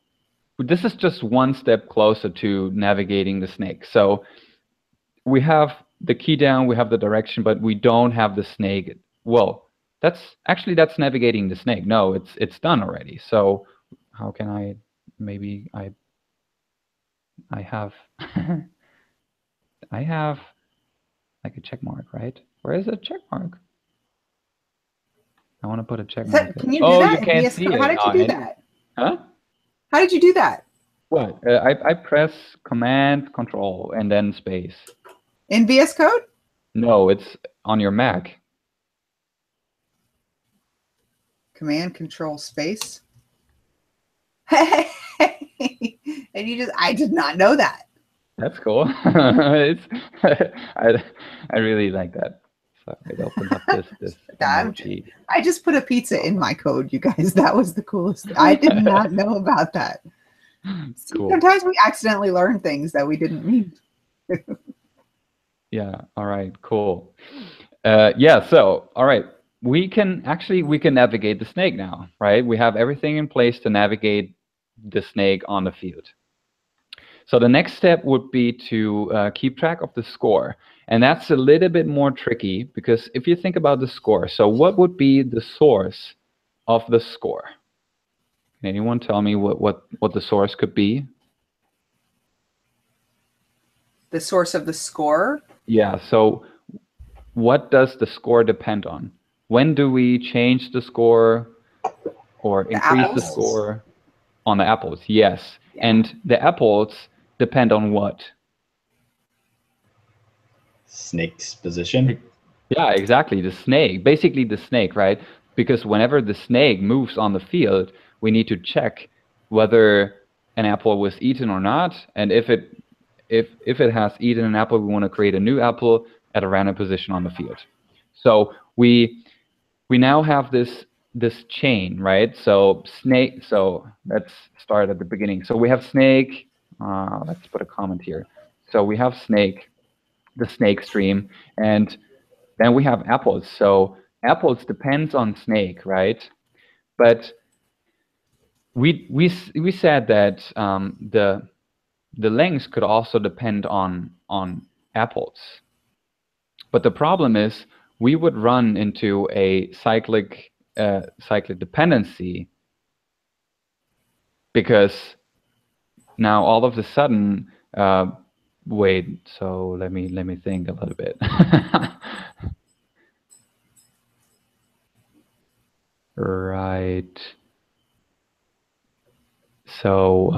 Speaker 6: this is just one step closer to navigating the snake. So we have the key down, we have the direction, but we don't have the snake. Well, that's navigating the snake. No, it's done already. So how can I, maybe I have I have like a check mark, right? Where is the check mark? I want to put a check mark.
Speaker 1: Can you do that?
Speaker 6: You can't see it.
Speaker 1: How did you do that?
Speaker 6: Huh?
Speaker 1: How did you do that?
Speaker 6: What? I press Command, Control, and then space.
Speaker 1: In VS Code?
Speaker 6: No, it's on your Mac.
Speaker 1: Command, Control, space. Hey, and I did not know that.
Speaker 6: That's cool. I really like that. So it opened up this emoji.
Speaker 1: I just put a pizza in my code, you guys. That was the coolest. I did not know about that.
Speaker 6: Cool.
Speaker 1: Sometimes we accidentally learn things that we didn't mean.
Speaker 6: Yeah. All right. Cool. Yeah. So, all right. We can navigate the snake now, right? We have everything in place to navigate the snake on the field. So the next step would be to keep track of the score. And that's a little bit more tricky because if you think about the score, so what would be the source of the score? Can anyone tell me what the source could be?
Speaker 1: The source of the score?
Speaker 6: Yeah, so what does the score depend on? When do we change the score or increase the score? On the apples, yes. Yeah. And the apples depend on what?
Speaker 5: Snake's position.
Speaker 6: Yeah, exactly. The snake, basically the snake, right? Because whenever the snake moves on the field, we need to check whether an apple was eaten or not. And if it has eaten an apple, we want to create a new apple at a random position on the field. So we now have this chain, right? So snake. So let's start at the beginning. So we have snake. Let's put a comment here. So we have snake, the snake stream, and then we have apples. So apples depends on snake, right? But we said that the length could also depend on apples. But the problem is we would run into a cyclic dependency because now all of a sudden, wait. So let me think a little bit. Right. So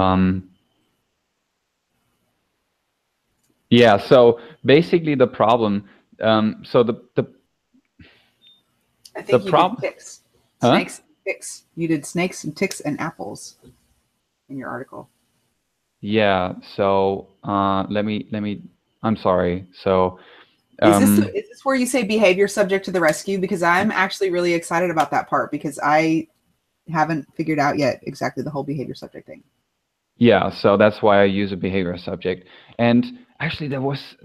Speaker 6: yeah. So basically, the problem. So the
Speaker 1: I think
Speaker 6: the problem.
Speaker 1: Ticks.
Speaker 6: Huh?
Speaker 1: Snakes, ticks. You did snakes and ticks and apples in your article.
Speaker 6: Yeah. So let me. I'm sorry. So.
Speaker 1: Is this where you say behavior subject to the rescue? Because I'm actually really excited about that part because I haven't figured out yet exactly the whole behavior subject thing.
Speaker 6: Yeah, so that's why I use a behavior subject. And actually, there was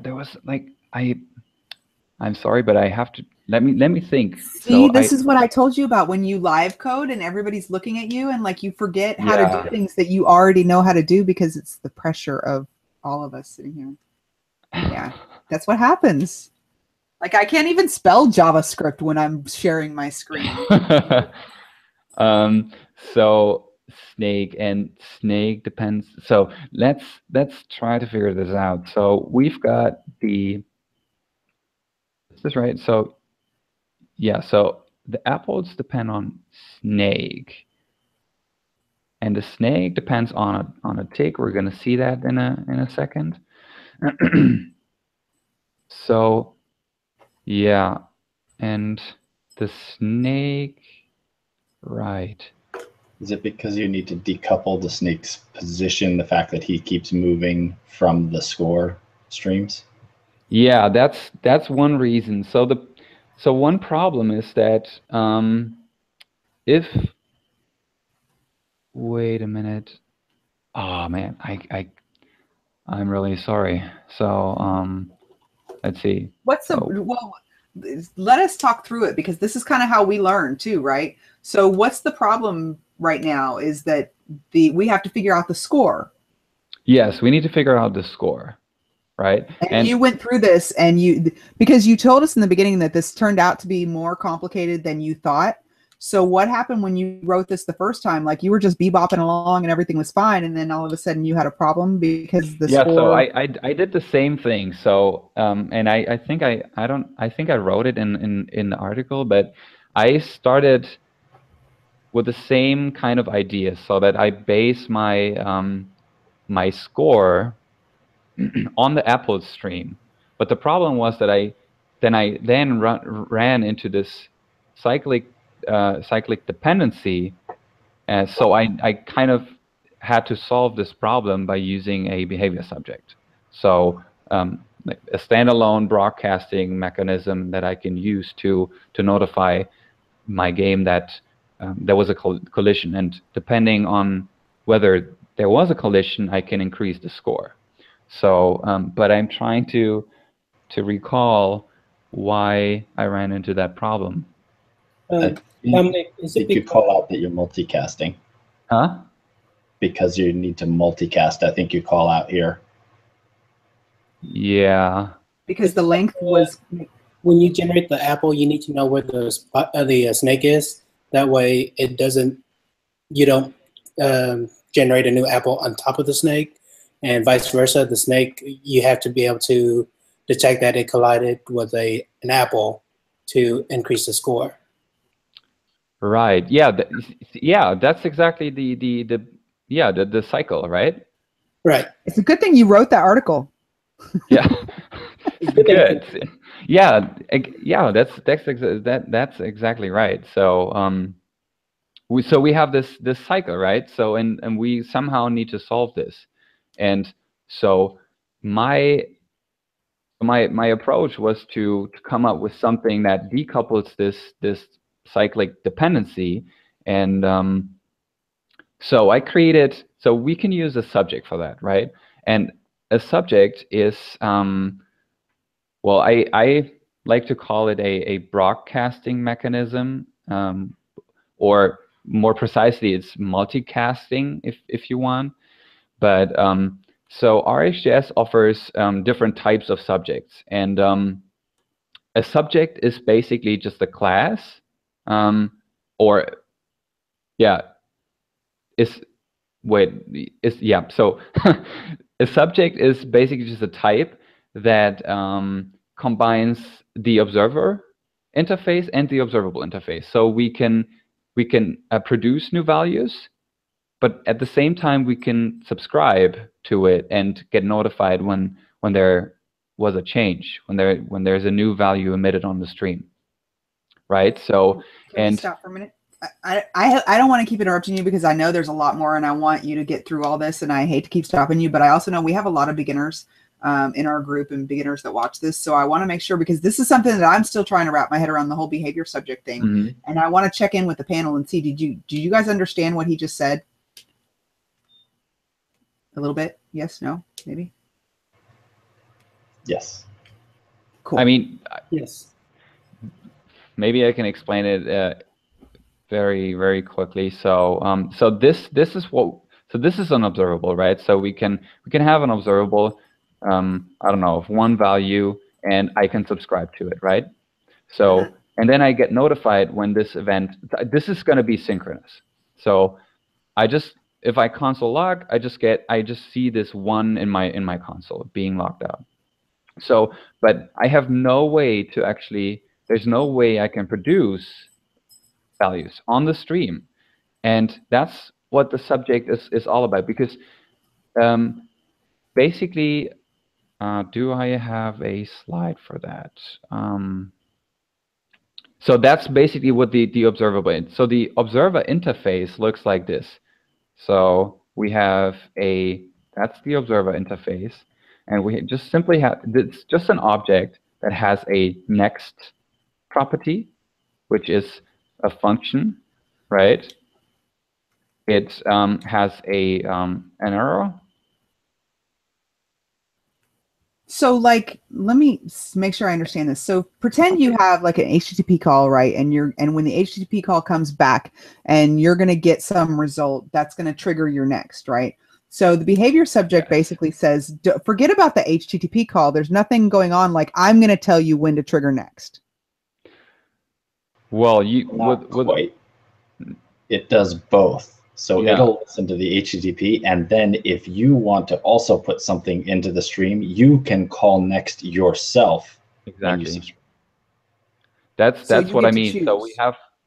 Speaker 6: like I'm sorry, but I have to let me think.
Speaker 1: See,
Speaker 6: so
Speaker 1: this is what I told you about when you live code and everybody's looking at you and like you forget how to do things that you already know how to do because it's the pressure of all of us sitting here. Yeah, that's what happens. Like I can't even spell JavaScript when I'm sharing my screen.
Speaker 6: So snake depends. So let's try to figure this out. So we've got is this right? So yeah, so the apples depend on snake. And the snake depends on a tick. We're gonna see that in a second. So yeah, and the snake, right.
Speaker 5: Is it because you need to decouple the snake's position, the fact that he keeps moving from the score streams?
Speaker 6: Yeah, that's one reason. So one problem is that if wait a minute. Oh man, I'm really sorry. So let's see.
Speaker 1: Well, let us talk through it because this is kind of how we learn too, right? So what's the problem right now is that we have to figure out the score.
Speaker 6: Yes, we need to figure out the score, right?
Speaker 1: And you went through this and because you told us in the beginning that this turned out to be more complicated than you thought. So what happened when you wrote this the first time? Like you were just bebopping along and everything was fine, and then all of a sudden you had a problem because the score.
Speaker 6: So I did the same thing. So and I think I wrote it in the article, but I started with the same kind of idea, so that I base my my score on the Apple stream. But the problem was that I then ran into this cyclic dependency, and so I kind of had to solve this problem by using a behavior subject. So like a standalone broadcasting mechanism that I can use to notify my game that there was a collision, and depending on whether there was a collision, I can increase the score. So, but I'm trying to recall why I ran into that problem.
Speaker 2: Dominic, is it
Speaker 5: Did you call out that you're multicasting?
Speaker 6: Huh?
Speaker 5: Because you need to multicast, I think you call out here.
Speaker 6: Yeah.
Speaker 1: Because the length was...
Speaker 2: When you generate the apple, you need to know where the snake is. That way it doesn't, you don't generate a new apple on top of the snake, and vice versa. The snake, you have to be able to detect that it collided with an apple to increase the score.
Speaker 6: Right. Yeah. Yeah. That's exactly the cycle, right?
Speaker 2: Right.
Speaker 1: It's a good thing you wrote that article.
Speaker 6: Yeah. Good. Yeah. Yeah. That's exactly right. So we have this cycle, right? So and we somehow need to solve this, and so my approach was to come up with something that decouples this cyclic dependency, and so I created. So we can use a subject for that, right? And a subject is well, I like to call it a broadcasting mechanism, or more precisely, it's multicasting if you want. But so RxJS offers different types of subjects, and a subject is basically just a class, or yeah, so a subject is basically just a type that combines the observer interface and the observable interface. So we can produce new values, but at the same time we can subscribe to it and get notified when there was a change, when there's a new value emitted on the stream, right? So
Speaker 1: Can we stop for a minute? I don't want to keep interrupting you because I know there's a lot more and I want you to get through all this, and I hate to keep stopping you, but I also know we have a lot of beginners in our group and beginners that watch this. So I want to make sure, because this is something that I'm still trying to wrap my head around, the whole behavior subject thing.
Speaker 6: Mm-hmm.
Speaker 1: And I want to check in with the panel and see, did you guys understand what he just said? A little bit? Yes, no, maybe?
Speaker 5: Yes.
Speaker 1: Cool.
Speaker 6: I mean,
Speaker 2: Yes.
Speaker 6: Maybe I can explain it very, very quickly. So so this is an observable, right? So we can have an observable, I don't know, of one value, and I can subscribe to it, right? So and then I get notified when this event. This is going to be synchronous. So if I console log, I just see this one in my console being logged out. So, but I have no way to actually. There's no way I can produce values on the stream, and that's what the subject is all about. Because basically, do I have a slide for that? So that's basically what the observable is. So the observer interface looks like this. So we have that's the observer interface, and we just simply have, it's just an object that has a next property, which is a function, right? It has an arrow.
Speaker 1: So like, let me make sure I understand this. So pretend you have like an HTTP call, right? And when the HTTP call comes back and you're going to get some result, that's going to trigger your next, right? So the behavior subject basically says, forget about the HTTP call. There's nothing going on. Like, I'm going to tell you when to trigger next.
Speaker 6: Well,
Speaker 5: Not quite. It does both. So it'll listen to the HTTP, and then if you want to also put something into the stream, you can call next yourself.
Speaker 6: Exactly. That's what I mean. So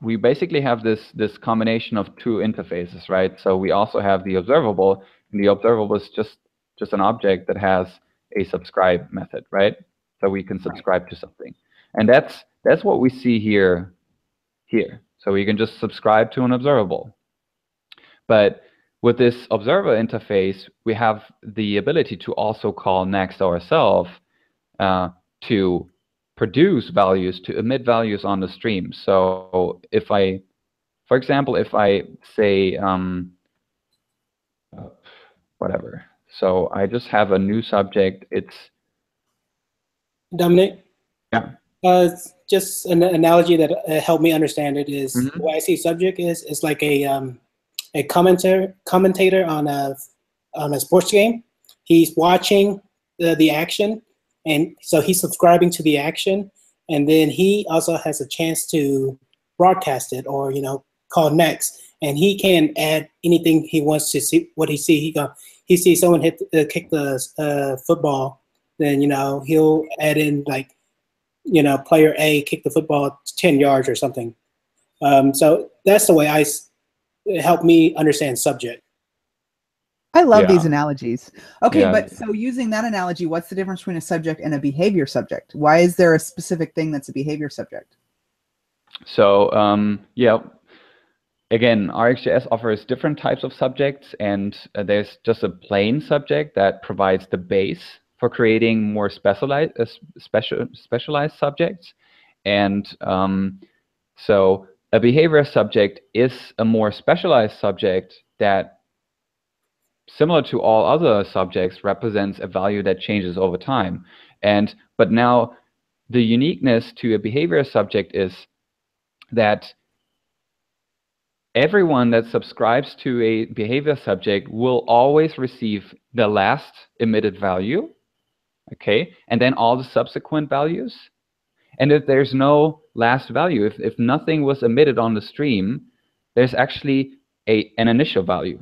Speaker 6: we basically have this combination of two interfaces, right? So we also have the observable, and the observable is just an object that has a subscribe method, right? So we can subscribe to something, and that's what we see here. So we can just subscribe to an observable. But with this observer interface, we have the ability to also call next ourselves to produce values, to emit values on the stream. So if I, for example, if I say, whatever. So I just have a new subject. It's
Speaker 2: Dominic?
Speaker 6: Yeah.
Speaker 2: Just an analogy that helped me understand it is
Speaker 6: Mhm.
Speaker 2: the way I see subject is like a commentator on a sports game. He's watching the action, and so he's subscribing to the action, and then he also has a chance to broadcast it or call next, and he can add anything he wants to see. What he see, he sees someone kick the football, then he'll add in like player A kick the football 10 yards or something. So that's the way it helped me understand subject.
Speaker 1: I love
Speaker 6: Yeah.
Speaker 1: these analogies. Okay,
Speaker 6: Yeah.
Speaker 1: but so using that analogy, what's the difference between a subject and a behavior subject? Why is there a specific thing that's a behavior subject?
Speaker 6: So yeah, again, RxJS offers different types of subjects, and there's just a plain subject that provides the base for creating more specialized subjects. And so a behavior subject is a more specialized subject that, similar to all other subjects, represents a value that changes over time. But now the uniqueness to a behavior subject is that everyone that subscribes to a behavior subject will always receive the last emitted value, okay, and then all the subsequent values. And if there's no last value, if nothing was emitted on the stream, there's actually an initial value.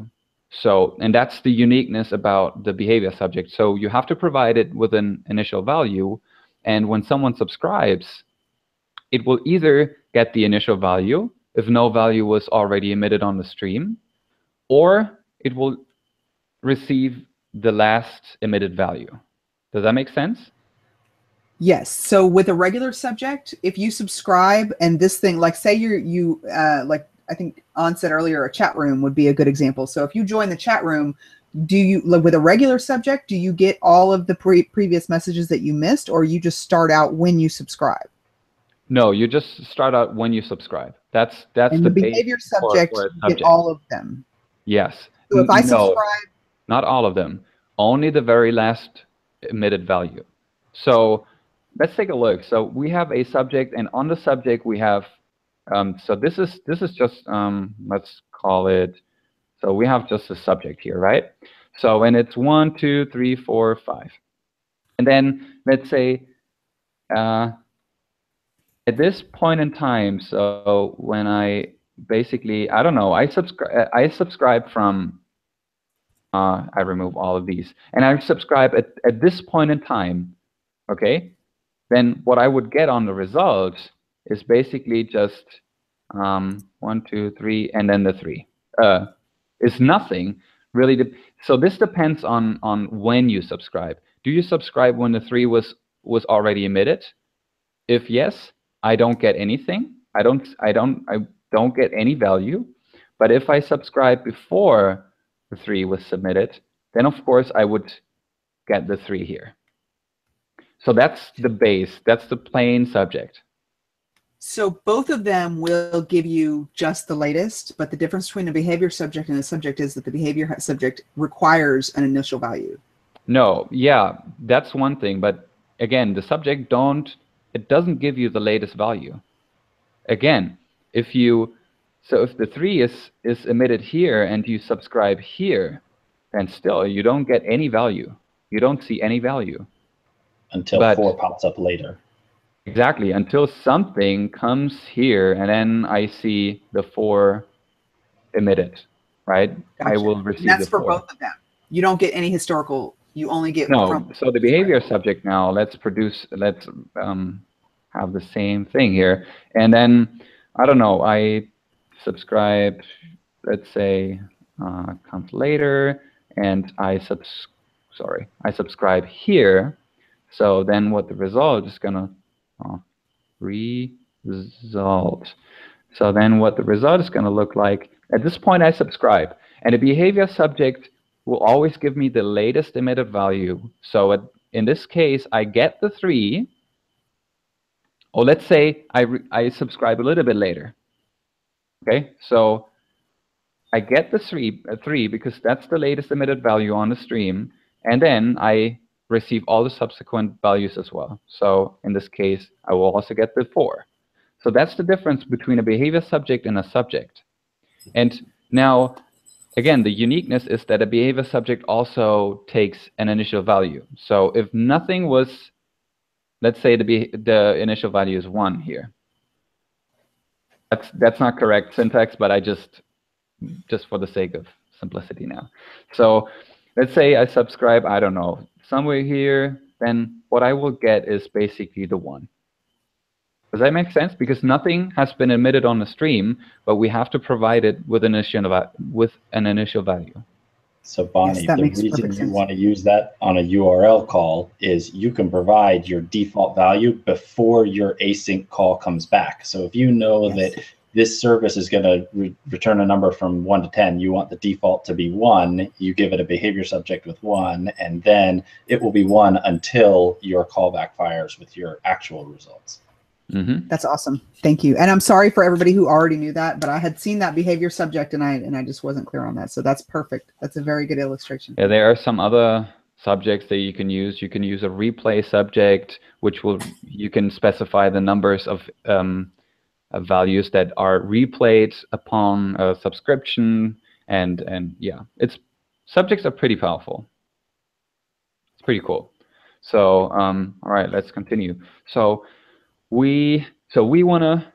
Speaker 6: So, and that's the uniqueness about the behavior subject. So you have to provide it with an initial value, and when someone subscribes, it will either get the initial value if no value was already emitted on the stream, or it will receive the last emitted value. Does that make sense?
Speaker 1: Yes. So with a regular subject, if you subscribe and this thing, like say you like I think An said earlier, a chat room would be a good example. So if you join the chat room, with a regular subject, do you get all of the previous messages that you missed, or you just start out when you subscribe?
Speaker 6: No, you just start out when you subscribe. That's
Speaker 1: And
Speaker 6: the
Speaker 1: the
Speaker 6: base
Speaker 1: behavior subject,
Speaker 6: for a
Speaker 1: you
Speaker 6: subject.
Speaker 1: get all of them.
Speaker 6: Yes.
Speaker 1: So if I
Speaker 6: No,
Speaker 1: subscribe,
Speaker 6: not all of them. Only the very last emitted value. So let's take a look. So we have a subject, and on the subject we have. So this is just let's call it. So we have just a subject here, right? So and it's 1, 2, 3, 4, 5, and then let's say at this point in time. So when I basically, I don't know, I subscribe from. I remove all of these, and I subscribe at this point in time. Okay, then what I would get on the result is basically just 1, 2, 3, and then the 3. It's nothing really. So this depends on when you subscribe. Do you subscribe when the 3 was already emitted? If yes, I don't get anything. I don't get any value. But if I subscribe before the 3 was submitted, then of course I would get the 3 here. So that's the base. That's the plain subject.
Speaker 1: so both of them will give you just the latest, but the difference between a behavior subject and a subject is that the behavior subject requires an initial value.
Speaker 6: No, yeah, that's one thing. But again, the subject it doesn't give you the latest value. Again, if the 3 is emitted here and you subscribe here, then still you don't get any value. You don't see any value.
Speaker 5: Until 4 pops up later.
Speaker 6: Exactly, until something comes here and then I see the 4 emitted, right?
Speaker 1: Gotcha.
Speaker 6: I will receive
Speaker 1: and that's
Speaker 6: the
Speaker 1: for
Speaker 6: 4.
Speaker 1: both of them. You don't get any historical. You only get
Speaker 6: No. So the behavior subject now. Let's have the same thing here, and then I don't know. I subscribe. Let's say comes later, and I subscribe here. So then what the result is gonna result. So then what the result is gonna look like. At this point I subscribe, and the behavior subject will always give me the latest emitted value. So in this case I get the 3, or let's say I subscribe a little bit later. Okay, so I get the 3 because that's the latest emitted value on the stream, and then I receive all the subsequent values as well. So in this case, I will also get the 4. So that's the difference between a behavior subject and a subject. And now, again, the uniqueness is that a behavior subject also takes an initial value. So if nothing was, let's say the initial value is 1 here. That's not correct syntax, but I just for the sake of simplicity now. So let's say I subscribe, I don't know, somewhere here, then what I will get is basically the 1. Does that make sense? Because nothing has been emitted on the stream, but we have to provide it with an initial value.
Speaker 5: So Bonnie,
Speaker 1: Yes,
Speaker 5: the reason you want to use that on a URL call is you can provide your default value before your async call comes back. So if you know that this service is going to return a number from 1 to 10, you want the default to be 1, you give it a behavior subject with 1, and then it will be 1 until your callback fires with your actual results.
Speaker 6: Mm-hmm.
Speaker 1: That's awesome. Thank you. And I'm sorry for everybody who already knew that, but I had seen that behavior subject and I just wasn't clear on that. So that's perfect. That's a very good illustration.
Speaker 6: Yeah, there are some other subjects that you can use. You can use a replay subject, which you can specify the numbers of values that are replayed upon a subscription, and yeah, subjects are pretty powerful. It's pretty cool. So all right, let's continue. So we wanna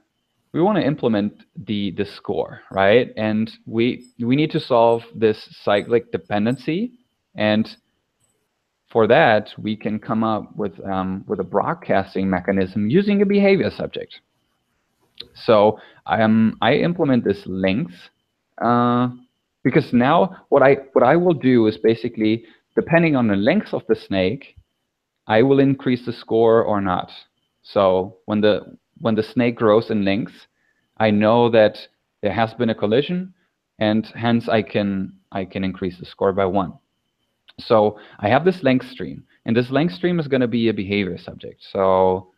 Speaker 6: implement the score, right? And we need to solve this cyclic dependency, and for that we can come up with a broadcasting mechanism using a behavior subject. So I implement this length because now what I will do is basically, depending on the length of the snake, I will increase the score or not. So when the snake grows in length, I know that there has been a collision, and hence I can increase the score by 1. So I have this length stream, and this length stream is going to be a behavior subject. So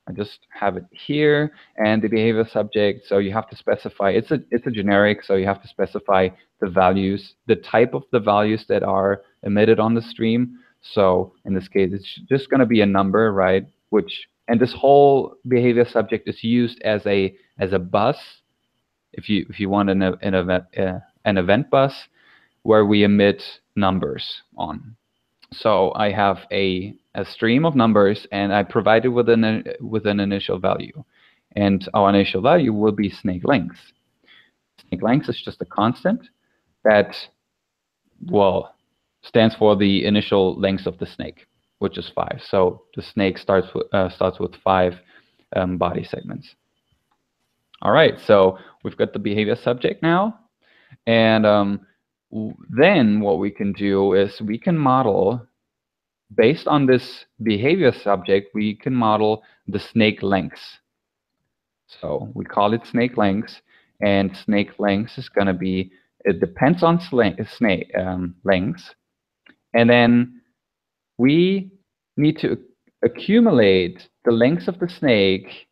Speaker 6: I just have it here, and the behavior subject. So you have to specify, it's a generic, so you have to specify the values, the type of the values that are emitted on the stream. So in this case, it's just going to be a number, right? And this whole behavior subject is used as a bus, if you want an event bus, where we emit numbers on. So I have a stream of numbers, and I provide it with an initial value, and our initial value will be snake length. Snake length is just a constant that, well, stands for the initial length of the snake, which is 5. So the snake starts with 5 body segments. All right, so we've got the behavior subject now, and then what we can do is we can model, based on this behavior subject, we can model the snake lengths. So we call it snake lengths, and snake lengths is going to be, it depends on snake lengths. And then we need to accumulate the lengths of the snake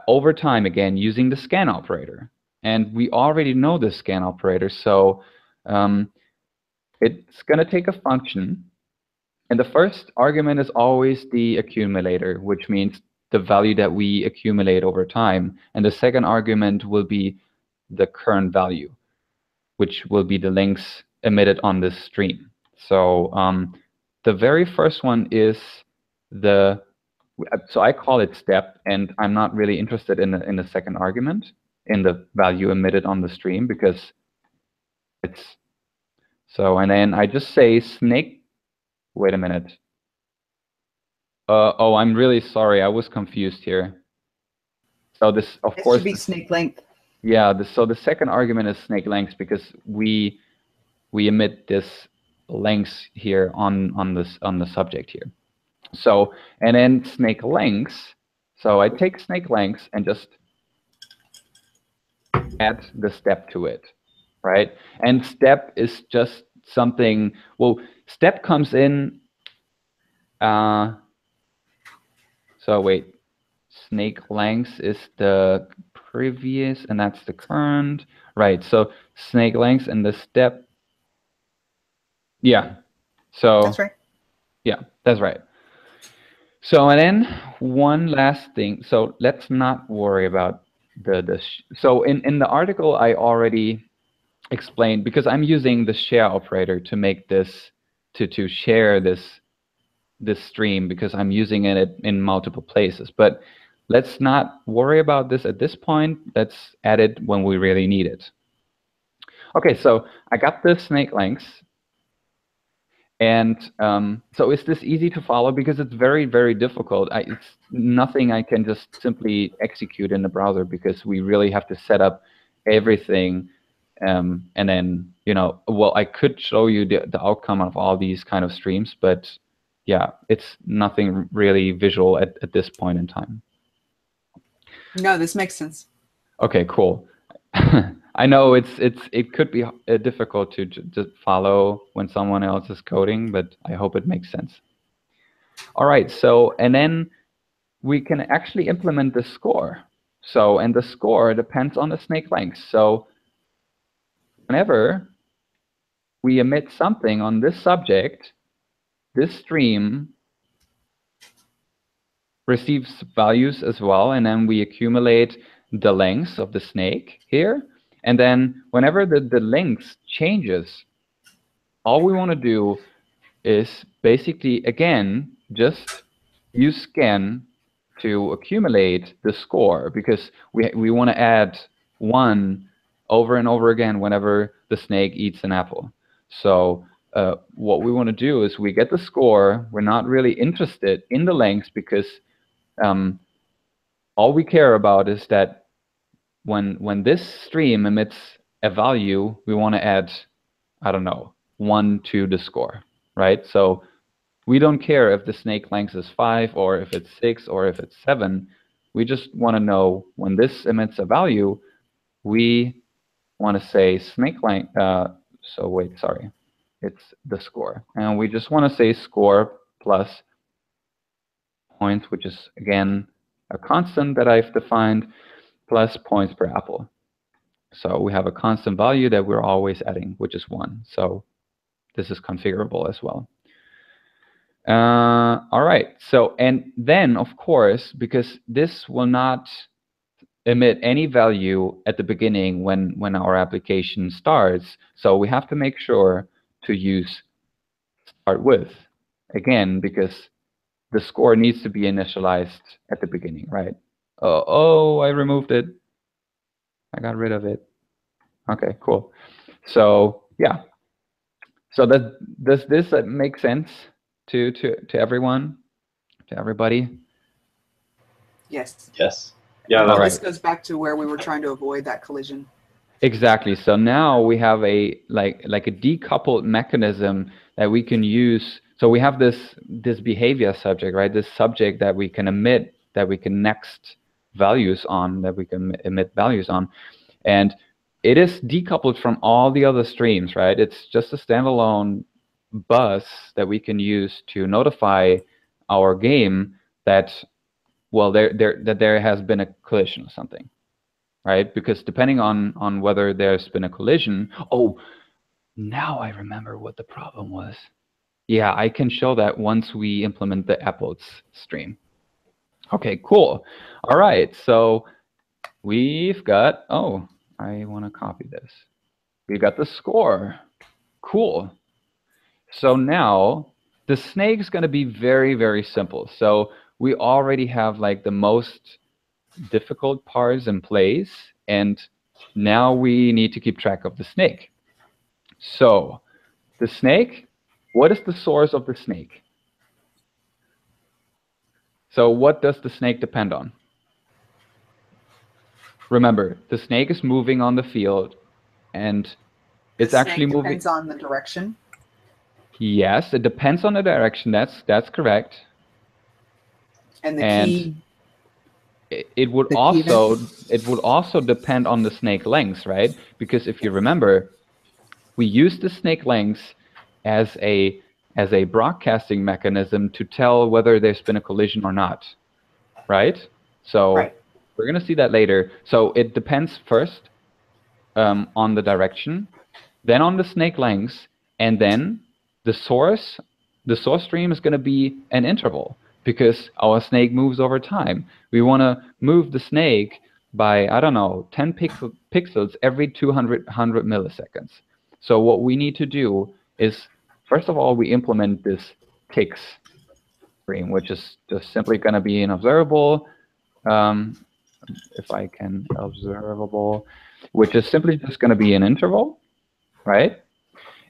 Speaker 6: over time, again, using the scan operator. And we already know the scan operator, so it's going to take a function. And the first argument is always the accumulator, which means the value that we accumulate over time. And the second argument will be the current value, which will be the lengths emitted on this stream. So the very first one is so I call it step, and I'm not really interested in the second argument, in the value emitted on the stream, because it's so. And then I just say snake. Wait a minute. Oh, I'm really sorry. I was confused here. So this, of course,
Speaker 1: should be snake length.
Speaker 6: Yeah. So the second argument is snake length, because we emit this length here on the subject here. So, and then snake lengths. So I take snake lengths and just add the step to it, right? And step is just something. Well, step comes in. So wait, snake length is the previous, and that's the current. Right, so snake length and the step. Yeah, so
Speaker 1: That's right.
Speaker 6: yeah, that's right. So, and then one last thing. So let's not worry about so in the article I already explained, because I'm using the share operator to make this, to share this stream, because I'm using it in multiple places. But let's not worry about this at this point. Let's add it when we really need it. Okay, so I got the snake lengths. And so is this easy to follow? Because it's very, very difficult. It's nothing I can just simply execute in the browser, because we really have to set up everything. And then, well, I could show you the outcome of all these kind of streams, but yeah, it's nothing really visual at this point in time.
Speaker 1: No, this makes sense.
Speaker 6: Okay, cool. I know it could be difficult to just follow when someone else is coding, but I hope it makes sense. All right, so, and then we can actually implement the score. So, and the score depends on the snake length. So whenever we emit something on this subject, this stream receives values as well, and then we accumulate the length of the snake here. And then whenever the length changes, all we want to do is basically, again, just use scan to accumulate the score, because we want to add 1 over and over again whenever the snake eats an apple. So what we want to do is we get the score. We're not really interested in the length, because all we care about is that when this stream emits a value, we want to add, I don't know, 1 to the score, right? So we don't care if the snake length is 5 or if it's 6 or if it's 7. We just want to know when this emits a value, we want to say snake length. So wait, sorry, it's the score. And we just want to say score plus points, which is, again, a constant that I've defined, plus points per apple. So we have a constant value that we're always adding, which is 1. So this is configurable as well. All right. So, and then, of course, because this will not emit any value at the beginning when our application starts, so we have to make sure to use start with, again, because the score needs to be initialized at the beginning, right? Oh, I removed it. I got rid of it. Okay, cool. So yeah. So does this make sense to everyone, to everybody?
Speaker 1: Yes.
Speaker 5: Yes.
Speaker 3: Yeah,
Speaker 1: Well,
Speaker 6: All
Speaker 1: this
Speaker 6: right.
Speaker 1: goes back to where we were trying to avoid that collision.
Speaker 6: Exactly. So now we have a like a decoupled mechanism that we can use. So we have this behavior subject, right? This subject that we can emit, that we can next values on, that we can emit values on, and it is decoupled from all the other streams, right? It's just a standalone bus that we can use to notify our game that, well, there has been a collision or something, right? Because depending on whether there's been a collision, oh, now I remember what the problem was. Yeah, I can show that once we implement the apples stream. Okay, cool. All right, so we've got, oh, I want to copy this. We got the score. Cool. So now the snake is going to be very, very simple. So we already have like the most difficult parts in place, and now we need to keep track of the snake. So the snake, what is the source of the snake? So what does the snake depend on? Remember, the snake is moving on the field, and it's actually moving.
Speaker 1: Depends on the direction.
Speaker 6: Yes, it depends on the direction. That's correct.
Speaker 1: And the
Speaker 6: And
Speaker 1: key.
Speaker 6: it would also depend on the snake length, right? Because if you remember, we use the snake length as a broadcasting mechanism to tell whether there's been a collision or not, right? So
Speaker 1: Right.
Speaker 6: We're going to see that later. So it depends first on the direction, then on the snake length, and then the source stream is going to be an interval because our snake moves over time. We want to move the snake by, I don't know, 10 pixels every 200 milliseconds. So what we need to do is, first of all, we implement this ticks stream, which is just simply going to be an observable, if I can, observable, which is simply just going to be an interval, right?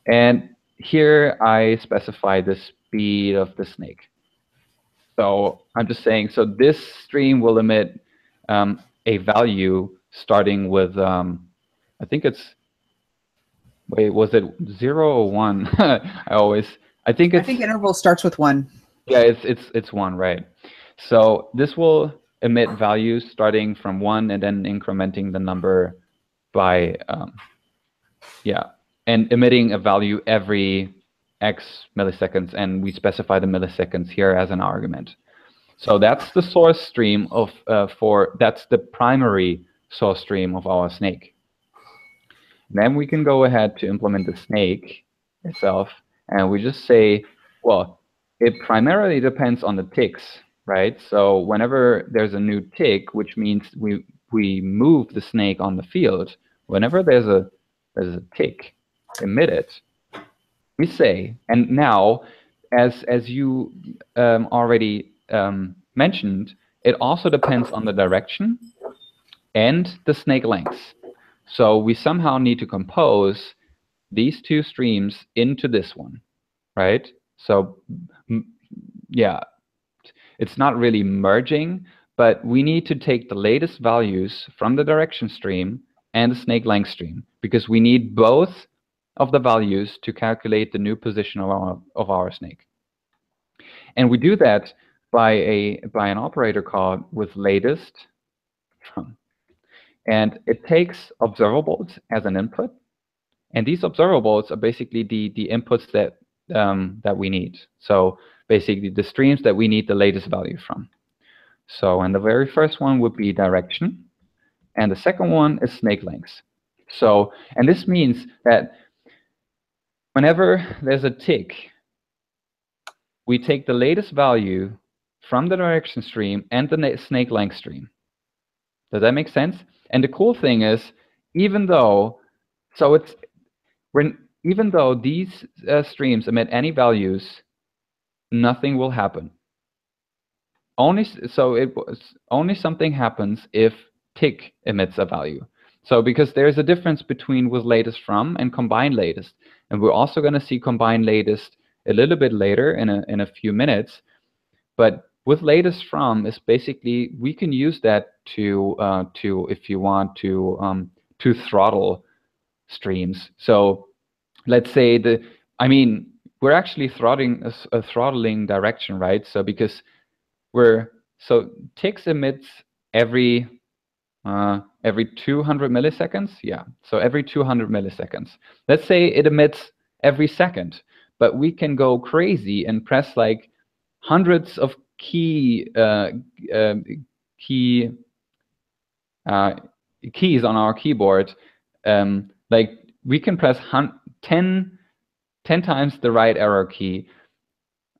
Speaker 6: And here I specify the speed of the snake. So I'm just saying, so this stream will emit a value starting with, I think it's, wait, was it 0 or 1? I think
Speaker 1: interval starts with 1.
Speaker 6: Yeah, it's 1, right? So this will emit values starting from 1 and then incrementing the number by, and emitting a value every x milliseconds, and we specify the milliseconds here as an argument. So that's the source stream of that's the primary source stream of our snake. Then we can go ahead to implement the snake itself, and we just say, well, it primarily depends on the ticks, right? So whenever there's a new tick, which means we move the snake on the field, whenever there's a tick emitted, we say, and now, as you already mentioned, it also depends on the direction and the snake length. So we somehow need to compose these two streams into this one, right? So yeah, it's not really merging, but we need to take the latest values from the direction stream and the snake length stream, because we need both of the values to calculate the new position of our snake. And we do that by an operator called with latest from. And it takes observables as an input. And these observables are basically the inputs that we need. So basically the streams that we need the latest value from. So, and the very first one would be direction. And the second one is snake length. So, and this means that whenever there's a tick, we take the latest value from the direction stream and the snake length stream. Does that make sense? And the cool thing is, even though these streams emit any values, nothing will happen. Only something happens if tick emits a value. So because there's a difference between with latest from and combined latest, and we're also going to see combined latest a little bit later in a few minutes. But with latest from is basically we can use that to if you want to throttle streams. So let's say we're actually throttling direction, right? So because ticks emits every 200 milliseconds. Yeah, so every 200 milliseconds. Let's say it emits every second, but we can go crazy and press like hundreds of keys on our keyboard. Like we can press 10 times the right arrow key.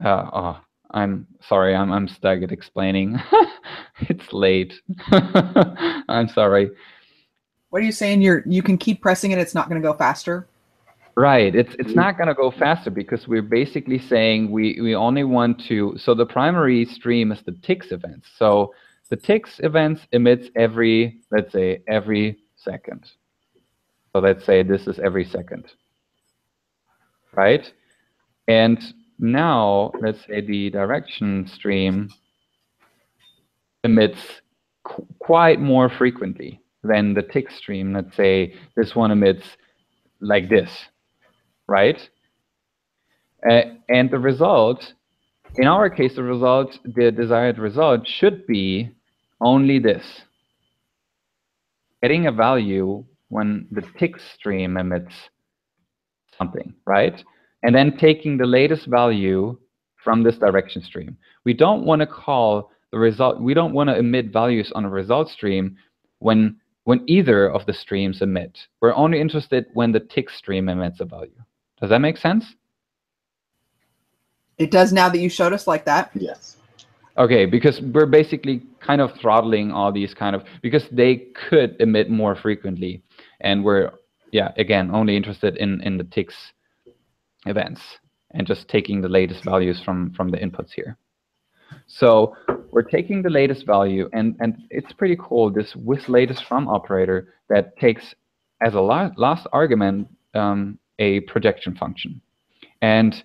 Speaker 6: I'm sorry, I'm stuck at explaining. It's late. I'm sorry.
Speaker 1: What are you saying? You can keep pressing it, it's not going to go faster?
Speaker 6: Right, it's not going to go faster because we're basically saying we only want to, so the primary stream is the ticks events. So the ticks events emits every, let's say, every second. So let's say this is every second, right? And now let's say the direction stream emits quite more frequently than the tick stream. Let's say this one emits like this, right? And the result, in our case, the desired result should be only this. Getting a value when the tick stream emits something, right? And then taking the latest value from this direction stream. We don't want to call the result. We don't want to emit values on a result stream when either of the streams emit. We're only interested when the tick stream emits a value. Does that make sense?
Speaker 1: It does now that you showed us like that.
Speaker 5: Yes.
Speaker 6: Okay, because we're basically kind of throttling all these kind of, because they could emit more frequently, and we're, yeah, again, only interested in the ticks events and just taking the latest values from the inputs here. So we're taking the latest value, and it's pretty cool, this with latest from operator that takes as a last argument a projection function. And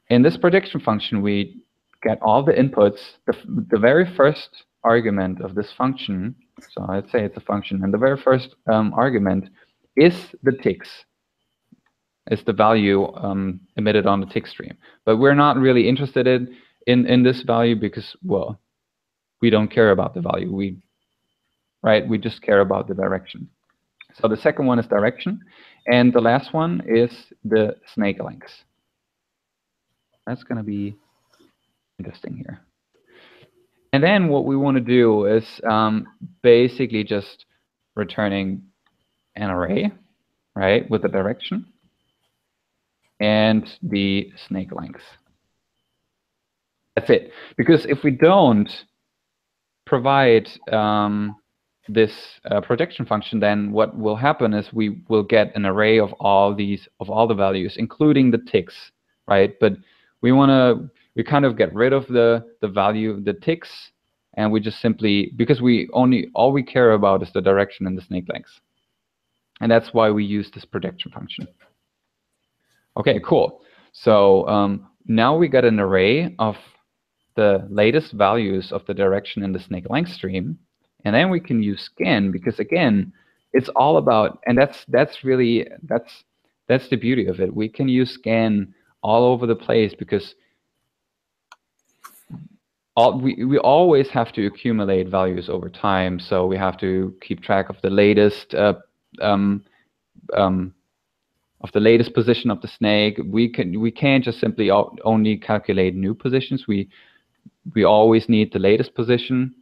Speaker 6: in this projection function, we get all the inputs. The very first argument of this function, so I'd say it's a function, and the very first argument is the ticks, is the value emitted on the tick stream. But we're not really interested in this value because, well, we don't care about the value. We just care about the direction. So the second one is direction, and the last one is the snake length. That's going to be interesting here. And then what we want to do is basically just returning an array, right, with the direction and the snake length. That's it. Because if we don't provide this projection function, then what will happen is we will get an array of all the values, including the ticks, right? But we kind of get rid of the value of the ticks, and we just simply, because all we care about is the direction and the snake length. And that's why we use this projection function. Okay, cool. So now we got an array of the latest values of the direction in the snake length stream, and then we can use scan, because again, it's all about, and that's the beauty of it. We can use scan all over the place because we always have to accumulate values over time. So we have to keep track of the latest position of the snake. We can't just simply only calculate new positions. We always need the latest position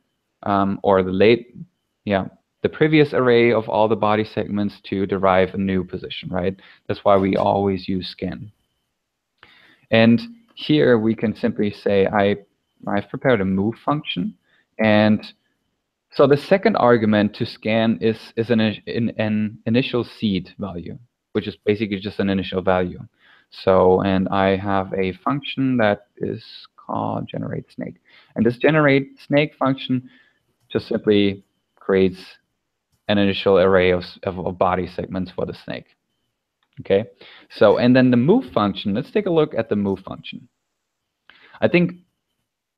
Speaker 6: or the previous array of all the body segments to derive a new position, right? That's why we always use scan. And here we can simply say I've prepared a move function, and so the second argument to scan is an initial seed value, which is basically just an initial value. So, and I have a function that is called generate snake, and this generate snake function just simply creates an initial array of body segments for the snake. Okay, so and then the move function, let's take a look at the move function. I think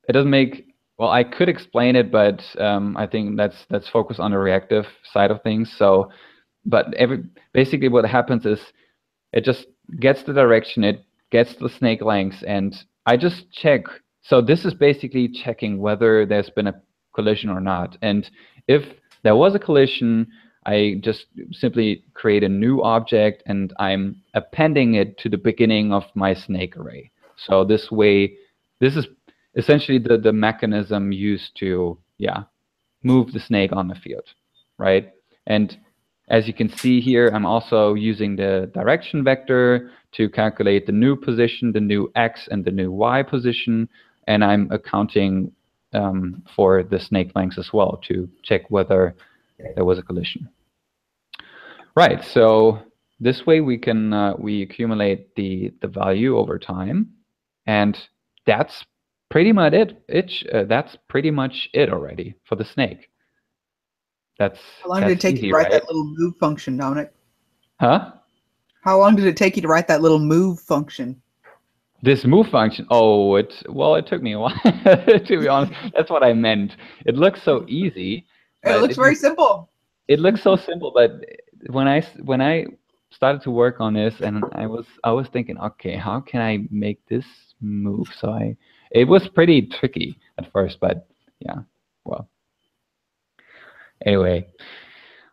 Speaker 6: it doesn't make, well, I could explain it, but I think let's focus on the reactive side of things. So, but basically what happens is it just gets the direction, it gets the snake length, and I just check. So this is basically checking whether there's been a collision or not. And if there was a collision, I just simply create a new object and I'm appending it to the beginning of my snake array. So this way, this is essentially the mechanism used to, move the snake on the field, right? And as you can see here, I'm also using the direction vector to calculate the new position, the new X and the new Y position, and I'm accounting for the snake length as well to check whether there was a collision. Right, so this way we can we accumulate the value over time, and that's pretty much it. That's pretty much it already for the snake. How
Speaker 1: long did it take you to write that little move function, Dominic?
Speaker 6: Huh?
Speaker 1: How long did it take you to write that little move function?
Speaker 6: This move function, it took me a while, to be honest. That's what I meant. It looks so easy.
Speaker 1: It looks very simple.
Speaker 6: It looks so simple, but when I started to work on this, and I was thinking, okay, how can I make this move? So it was pretty tricky at first, but yeah, well. Anyway,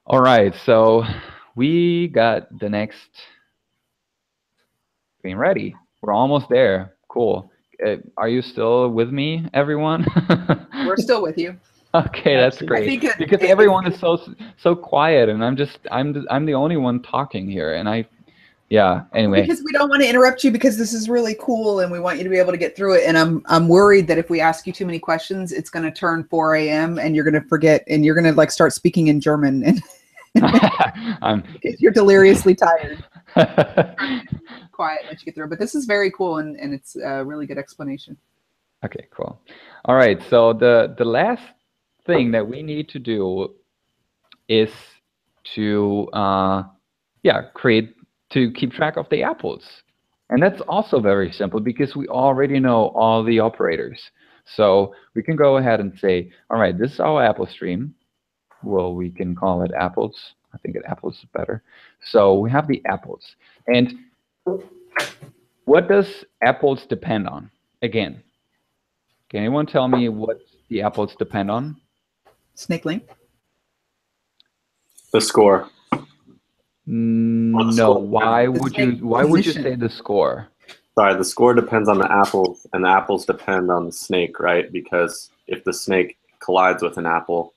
Speaker 6: all right, so we got the next screen ready. We're almost there. Cool. are you still with me, everyone?
Speaker 1: We're still with you.
Speaker 6: Okay, that's great.
Speaker 1: I think
Speaker 6: because everyone is so quiet, and I'm the only one talking here, and yeah. Anyway,
Speaker 1: because we don't want to interrupt you, because this is really cool and we want you to be able to get through it. And I'm worried that if we ask you too many questions, it's going to turn 4 a.m. and you're going to forget, and you're going to like start speaking in German, and because you're deliriously tired. Quiet, let you get through it. But this is very cool, and it's a really good explanation.
Speaker 6: Okay, cool. All right, so the last thing that we need to do is to keep track of the apples. And that's also very simple because we already know all the operators. So we can go ahead and say, all right, this is our apple stream. Well, we can call it apples. I think apples is better. So we have the apples. And what does apples depend on? Again, can anyone tell me what the apples depend on?
Speaker 1: Snake length.
Speaker 3: The score.
Speaker 6: No. Why would you say the score?
Speaker 3: Sorry, the score depends on the apples, and the apples depend on the snake, right? Because if the snake collides with an apple.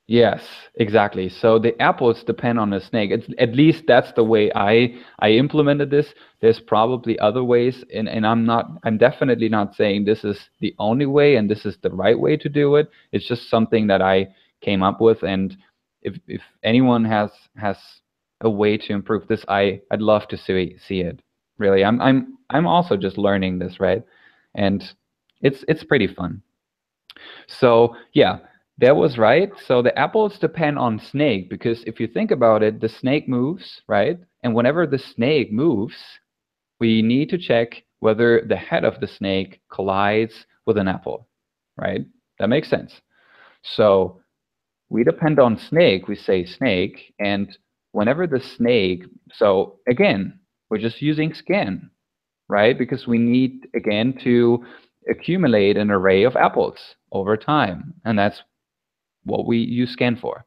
Speaker 6: Yes, exactly. So the apples depend on the snake. At least that's the way I implemented this. There's probably other ways, and I'm definitely not saying this is the only way and this is the right way to do it. It's just something that I came up with, and if anyone has a way to improve this, I'd love to see it. Really, I'm also just learning this, right? And it's pretty fun. So yeah, that was right. So the apples depend on snake, because if you think about it, the snake moves, right? And whenever the snake moves, we need to check whether the head of the snake collides with an apple, right? That makes sense. So we depend on snake, we say snake, and whenever the snake, so again, we're just using scan, right? Because we need, again, to accumulate an array of apples over time, and that's what we use scan for.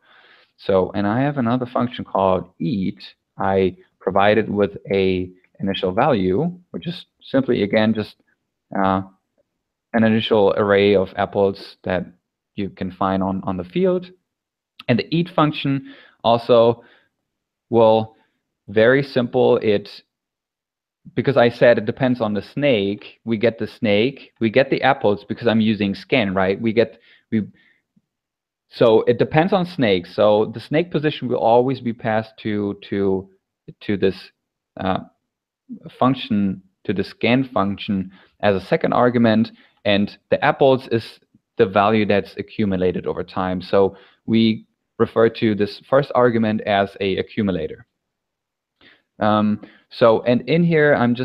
Speaker 6: So, and I have another function called eat. I provide it with a initial value, which is simply, again, just an initial array of apples that you can find on the field. And the eat function also, well, very simple. Because I said it depends on the snake, we get the snake, we get the apples because I'm using scan, right? So it depends on snake. So the snake position will always be passed to this function, to the scan function as a second argument, and the apples is the value that's accumulated over time. So we refer to this first argument as a accumulator. So, and in here, I'm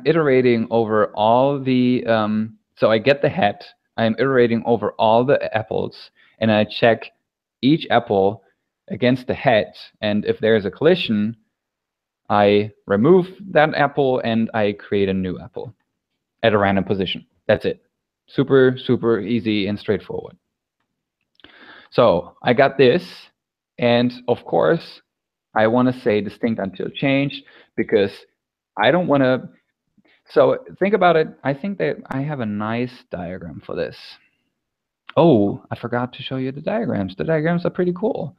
Speaker 6: iterating over all the, so I get the head, I'm iterating over all the apples, and I check each apple against the head, and if there's a collision, I remove that apple and I create a new apple at a random position. That's it. Super, super easy and straightforward. So I got this, and of course, I want to say distinct until changed, because I don't want to. So think about it. I think that I have a nice diagram for this. Oh, I forgot to show you the diagrams. The diagrams are pretty cool.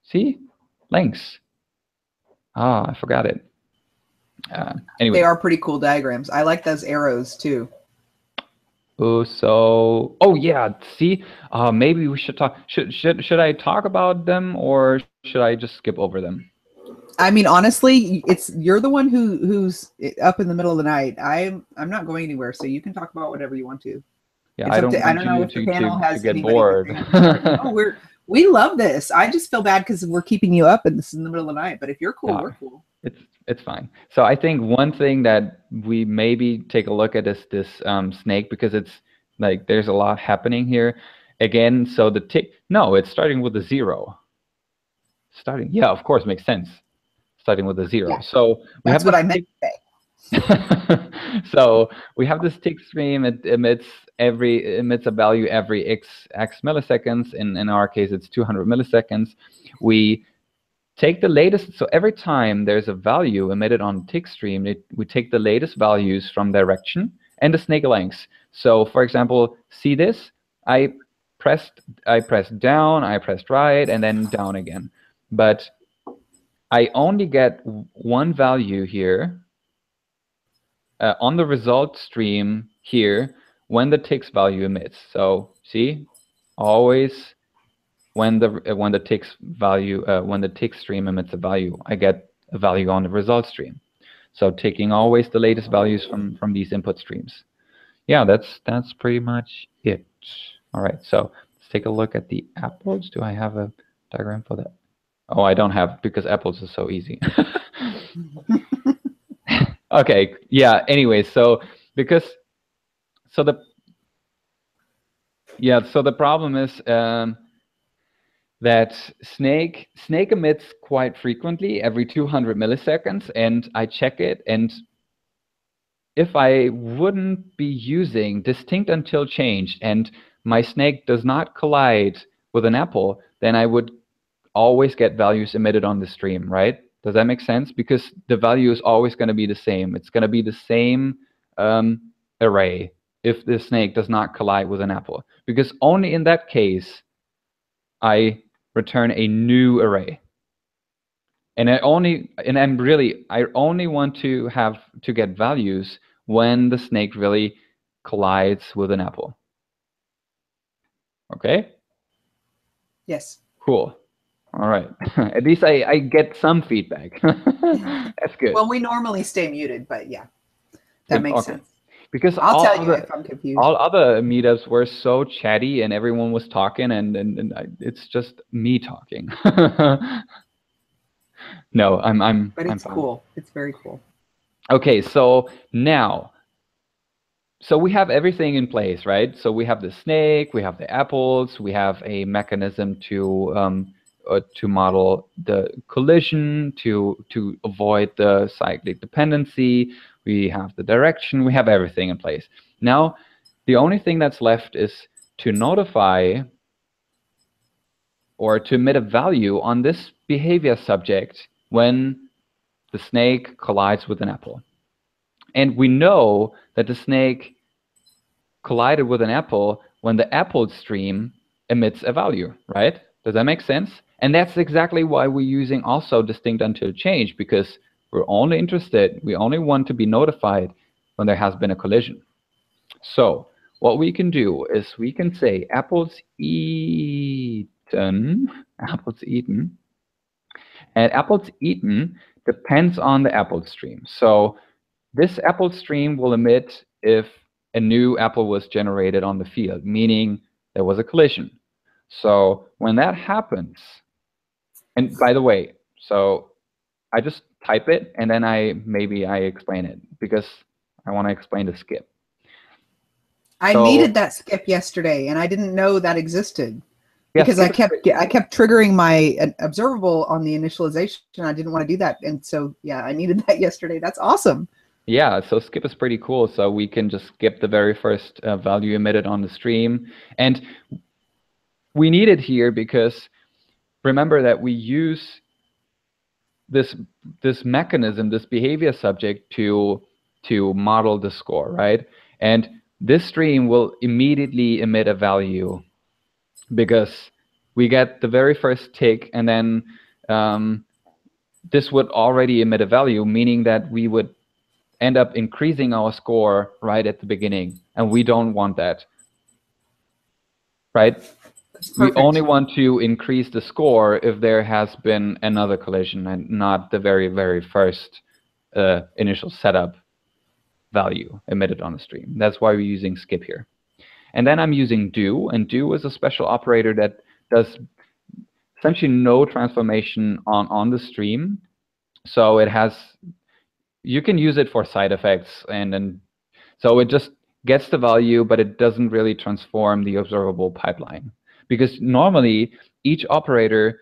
Speaker 6: See? Links. Ah, I forgot it. Anyway.
Speaker 1: They are pretty cool diagrams. I like those arrows too.
Speaker 6: Oh yeah, see, maybe we should talk. Should I talk about them, or should I just skip over them?
Speaker 1: I mean, honestly, you're the one who's up in the middle of the night. I'm not going anywhere, so you can talk about whatever you want to.
Speaker 6: Yeah, I don't know if the panel has to get bored.
Speaker 1: Oh, we love this. I just feel bad because we're keeping you up and this is in the middle of the night. But if you're cool, we're cool.
Speaker 6: It's fine. So I think one thing that we maybe take a look at is this snake, because it's like there's a lot happening here. Again, so the tick. No, it's starting with a 0. Yeah, of course, makes sense. Starting with a 0. Yeah. So
Speaker 1: that's what I meant to say.
Speaker 6: So we have this tick stream. It emits a value every x milliseconds. In our case, it's 200 milliseconds. We take the latest. So every time there's a value emitted on the tick stream, we take the latest values from direction and the snake length. So for example, see this? I pressed down, I pressed right, and then down again. But I only get one value here on the result stream here when the tick's value emits. So see, always when the tick's value when the tick stream emits a value, I get a value on the result stream. So taking always the latest values from these input streams. Yeah, that's pretty much it. All right, so let's take a look at the apples. Do I have a diagram for that? Oh, I don't have, because apples is so easy. Okay, yeah, anyway, so the problem is that snake emits quite frequently, every 200 milliseconds, and I check it, and if I wouldn't be using distinct until changed and my snake does not collide with an apple, then I would always get values emitted on the stream, right? Does that make sense? Because the value is always going to be the same. It's going to be the same array if the snake does not collide with an apple, because only in that case I return a new array. And I only want to get values when the snake really collides with an apple. Okay?
Speaker 1: Yes.
Speaker 6: Cool. All right. At least I get some feedback. That's good.
Speaker 1: Well, we normally stay muted, but yeah, that makes sense.
Speaker 6: Because
Speaker 1: I'll tell you if I'm confused.
Speaker 6: All other meetups were so chatty and everyone was talking, and it's just me talking. No,
Speaker 1: But it's cool. It's very cool.
Speaker 6: Okay, so now, we have everything in place, right? So we have the snake, we have the apples, we have a mechanism to model the collision, to avoid the cyclic dependency. We have the direction. We have everything in place. Now, the only thing that's left is to notify or to emit a value on this behavior subject when the snake collides with an apple. And we know that the snake collided with an apple when the apple stream emits a value, right? Does that make sense? And that's exactly why we're using also distinct until change, because we're only interested, we only want to be notified when there has been a collision. So what we can do is we can say apples eaten, and apples eaten depends on the apple stream. So this apple stream will emit if a new apple was generated on the field, meaning there was a collision. So when that happens, and by the way, so I just type it and then maybe I explain it, because I want to explain the skip.
Speaker 1: I needed that skip yesterday and I didn't know that existed.
Speaker 6: Yeah,
Speaker 1: because I kept triggering my observable on the initialization. I didn't want to do that, and so yeah, I needed that yesterday. That's awesome.
Speaker 6: Yeah, so skip is pretty cool. So we can just skip the very first value emitted on the stream, and we need it here because remember that we use this mechanism, this behavior subject, to model the score, right? And this stream will immediately emit a value, because we get the very first tick, and then this would already emit a value, meaning that we would end up increasing our score right at the beginning, and we don't want that, right? We only want to increase the score if there has been another collision and not the very, very first initial setup value emitted on the stream. That's why we're using skip here. And then I'm using do, and do is a special operator that does essentially no transformation on the stream. So it has, you can use it for side effects, and then so it just gets the value, but it doesn't really transform the observable pipeline, because normally each operator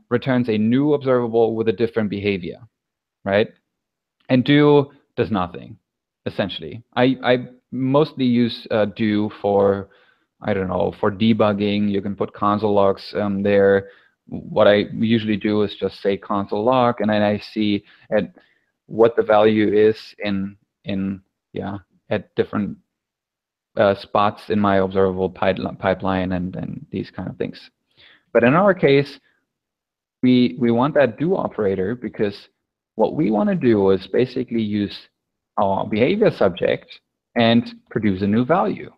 Speaker 6: returns a new observable with a different behavior, right? And do does nothing, essentially. I mostly use do for, I don't know, for debugging. You can put console logs there. what I usually do is just say console log, and then I see at what the value is in at different spots in my observable pipeline and these kind of things. But in our case, we want that do operator, because what we want to do is basically use our behavior subject and produce a new value.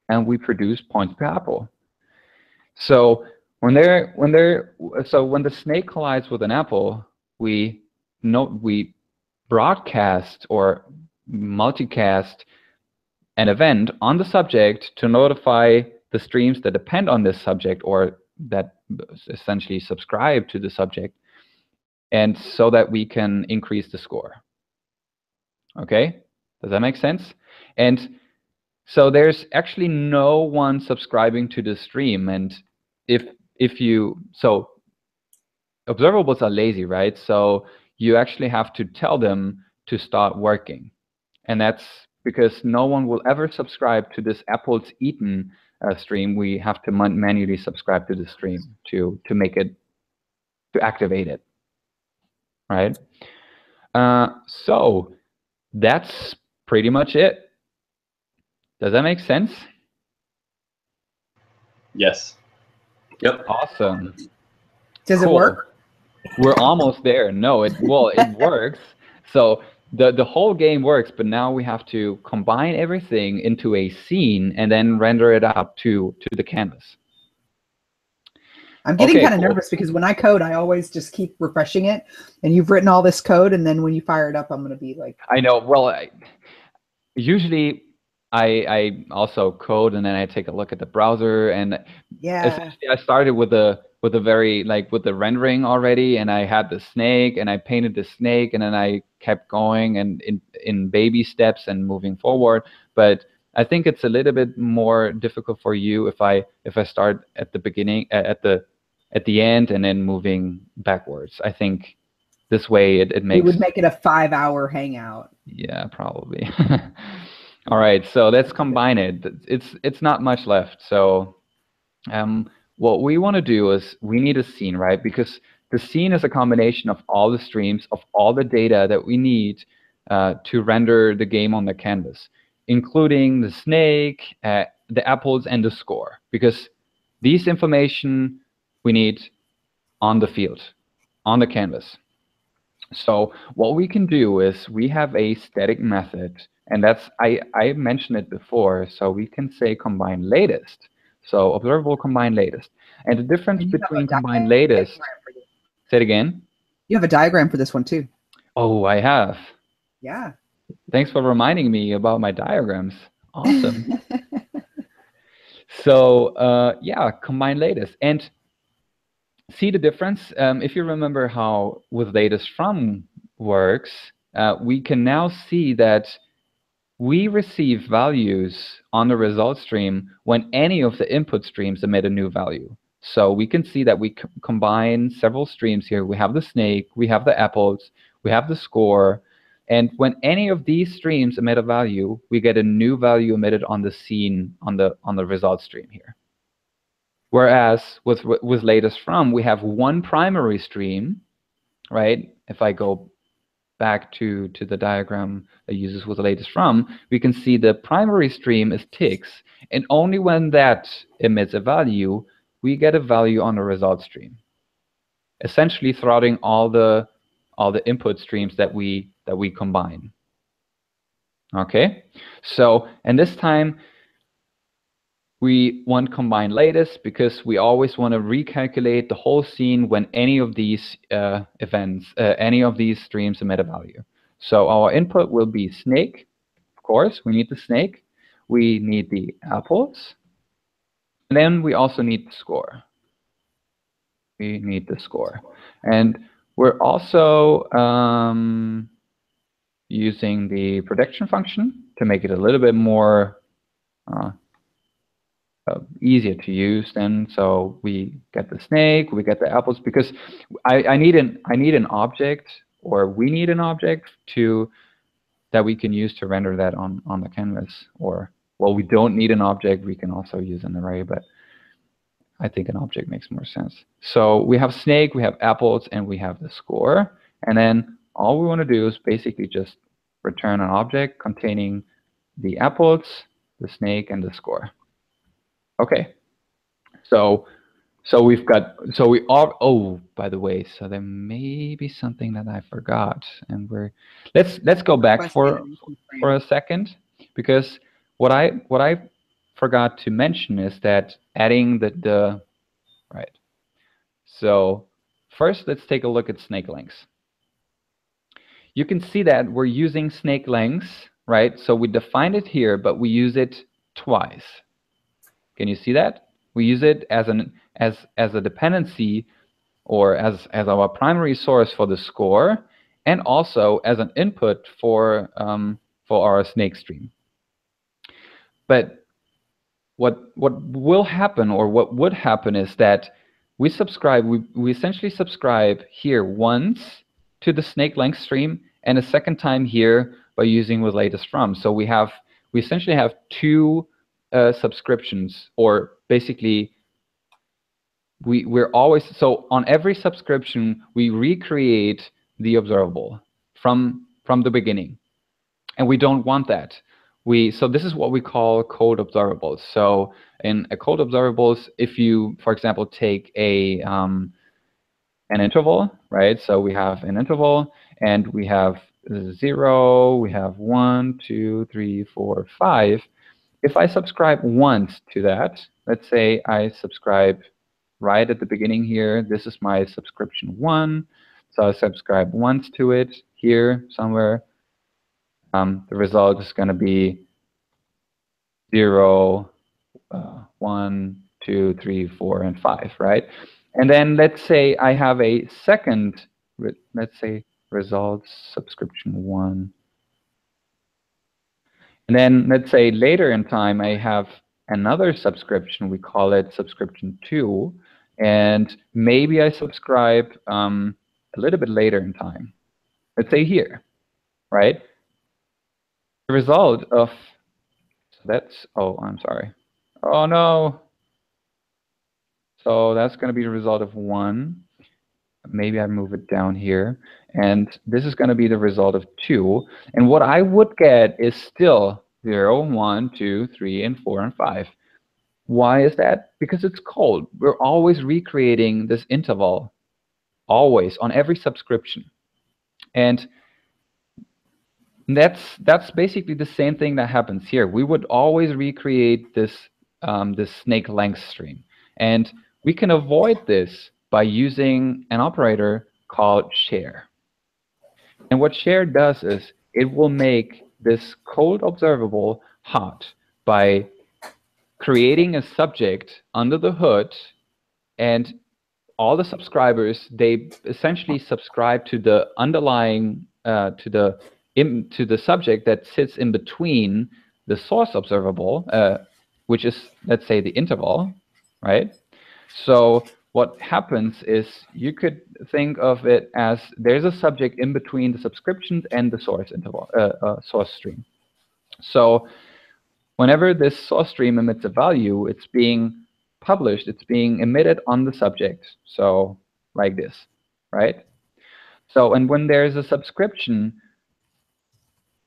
Speaker 6: And we produce points per apple. So when the snake collides with an apple, we broadcast or multicast an event on the subject to notify the streams that depend on this subject or that essentially subscribe to the subject, and so that we can increase the score. Okay, does that make sense? And so there's actually no one subscribing to the stream, and so observables are lazy, right? So you actually have to tell them to start working, and that's because no one will ever subscribe to this apples eaten stream. We have to manually subscribe to the stream to activate it, right? So that's pretty much it. Does that make sense?
Speaker 5: Yes.
Speaker 3: Yep.
Speaker 6: Awesome.
Speaker 1: Does it work?
Speaker 6: We're almost there. No, it works. So the whole game works, but now we have to combine everything into a scene and then render it out to the canvas.
Speaker 1: I'm getting kind of nervous because when I code, I always just keep refreshing it. And you've written all this code, and then when you fire it up, I'm going to be like...
Speaker 6: I know. Well, usually I also code, and then I take a look at the browser, and essentially I started with the rendering already, and I had the snake, and I painted the snake, and then I kept going and in baby steps and moving forward. But I think it's a little bit more difficult for you if I start at the beginning, at the end, and then moving backwards. I think this way it makes...
Speaker 1: It would make it a 5-hour hangout.
Speaker 6: Yeah, probably. All right, so let's combine it. It's not much left. So what we want to do is we need a scene, right? Because the scene is a combination of all the streams, of all the data that we need to render the game on the canvas, including the snake, the apples, and the score. Because these information we need on the field, on the canvas. So what we can do is we have a static method, and that's, I mentioned it before, so we can say combine latest. So observable combine latest. And the difference between combine latest... Say it again.
Speaker 1: You have a diagram for this one too.
Speaker 6: Oh, I have.
Speaker 1: Yeah.
Speaker 6: Thanks for reminding me about my diagrams. Awesome. So yeah, combine latest. And see the difference? If you remember how with latest from works, we can now see that we receive values on the result stream when any of the input streams emit a new value. So we can see that we combine several streams here. We have the snake, we have the apples, we have the score, and when any of these streams emit a value, we get a new value emitted on the scene on the result stream here. Whereas with latest from, we have one primary stream, right? If I go back to the diagram that uses with the latest from, we can see the primary stream is ticks, and only when that emits a value, we get a value on the result stream, essentially throttling all the input streams that we combine. Okay, so and this time we want combine latest because we always want to recalculate the whole scene when any of these any of these streams emit a value. So our input will be snake. Of course, we need the snake. We need the apples. And then we also need the score. We need the score. And we're also using the prediction function to make it a little bit more easier to use. Then, so we get the snake, we get the apples, because I need an object, or we need an object that we can use to render that on the canvas. Or, well, we don't need an object. We can also use an array, but I think an object makes more sense. So we have snake, we have apples, and we have the score. And then all we want to do is basically just return an object containing the apples, the snake, and the score. Okay. So we are, oh, by the way, so there may be something that I forgot, and let's go back for a second, because what I forgot to mention is that adding the right. So first, let's take a look at snake lengths. You can see that we're using snake lengths, right? So we defined it here, but we use it twice. Can you see that? We use it as a dependency, or as our primary source for the score, and also as an input for our snake stream. But what will happen, or what would happen, is that we essentially subscribe here once to the snake length stream, and a second time here by using with latest from. So we essentially have two subscriptions, or basically we're always, so on every subscription we recreate the observable from the beginning, and we don't want that. So this is what we call code observables. So in a code observables, if you, for example, take an interval, right? So we have an interval, and we have 0, we have 1, 2, 3, 4, 5. If I subscribe once to that, let's say I subscribe right at the beginning here, this is my subscription 1. So I subscribe once to it here somewhere. The result is going to be 0, 1, 2, 3, 4, and 5, right? And then let's say I have a second, let's say results subscription 1. And then let's say later in time I have another subscription, we call it subscription 2, and maybe I subscribe a little bit later in time. Let's say here, right? The result of, so that's, oh, I'm sorry. Oh no. So that's going to be the result of 1. Maybe I move it down here. And this is going to be the result of 2. And what I would get is still 0, 1, 2, 3, and 4, and 5. Why is that? Because it's cold. We're always recreating this interval, always, on every subscription. And that's basically the same thing that happens here. We would always recreate this snake length stream. And we can avoid this by using an operator called share. And what share does is it will make this cold observable hot by creating a subject under the hood, and all the subscribers, they essentially subscribe to the underlying to the subject that sits in between the source observable, which is, let's say, the interval, right? So what happens is you could think of it as there's a subject in between the subscriptions and the source interval, source stream. So whenever this source stream emits a value, it's being published, it's being emitted on the subject. So like this, right? So, and when there's a subscription,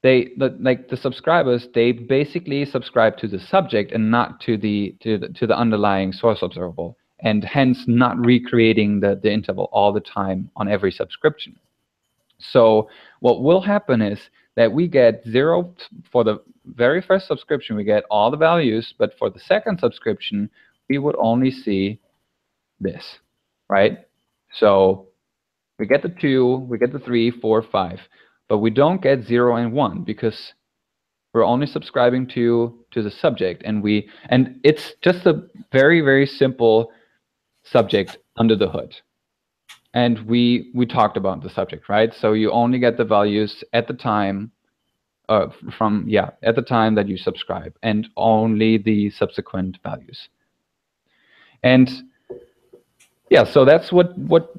Speaker 6: like the subscribers, they basically subscribe to the subject and not to the underlying source observable, and hence not recreating the interval all the time on every subscription. So what will happen is that we get 0 for the very first subscription, we get all the values, but for the second subscription, we would only see this, right? So we get the 2, we get the 3, 4, 5, but we don't get 0 and 1 because we're only subscribing to the subject, and it's just a very, very simple subject under the hood. And we talked about the subject, right? So you only get the values at the time at the time that you subscribe, and only the subsequent values. And yeah, so that's what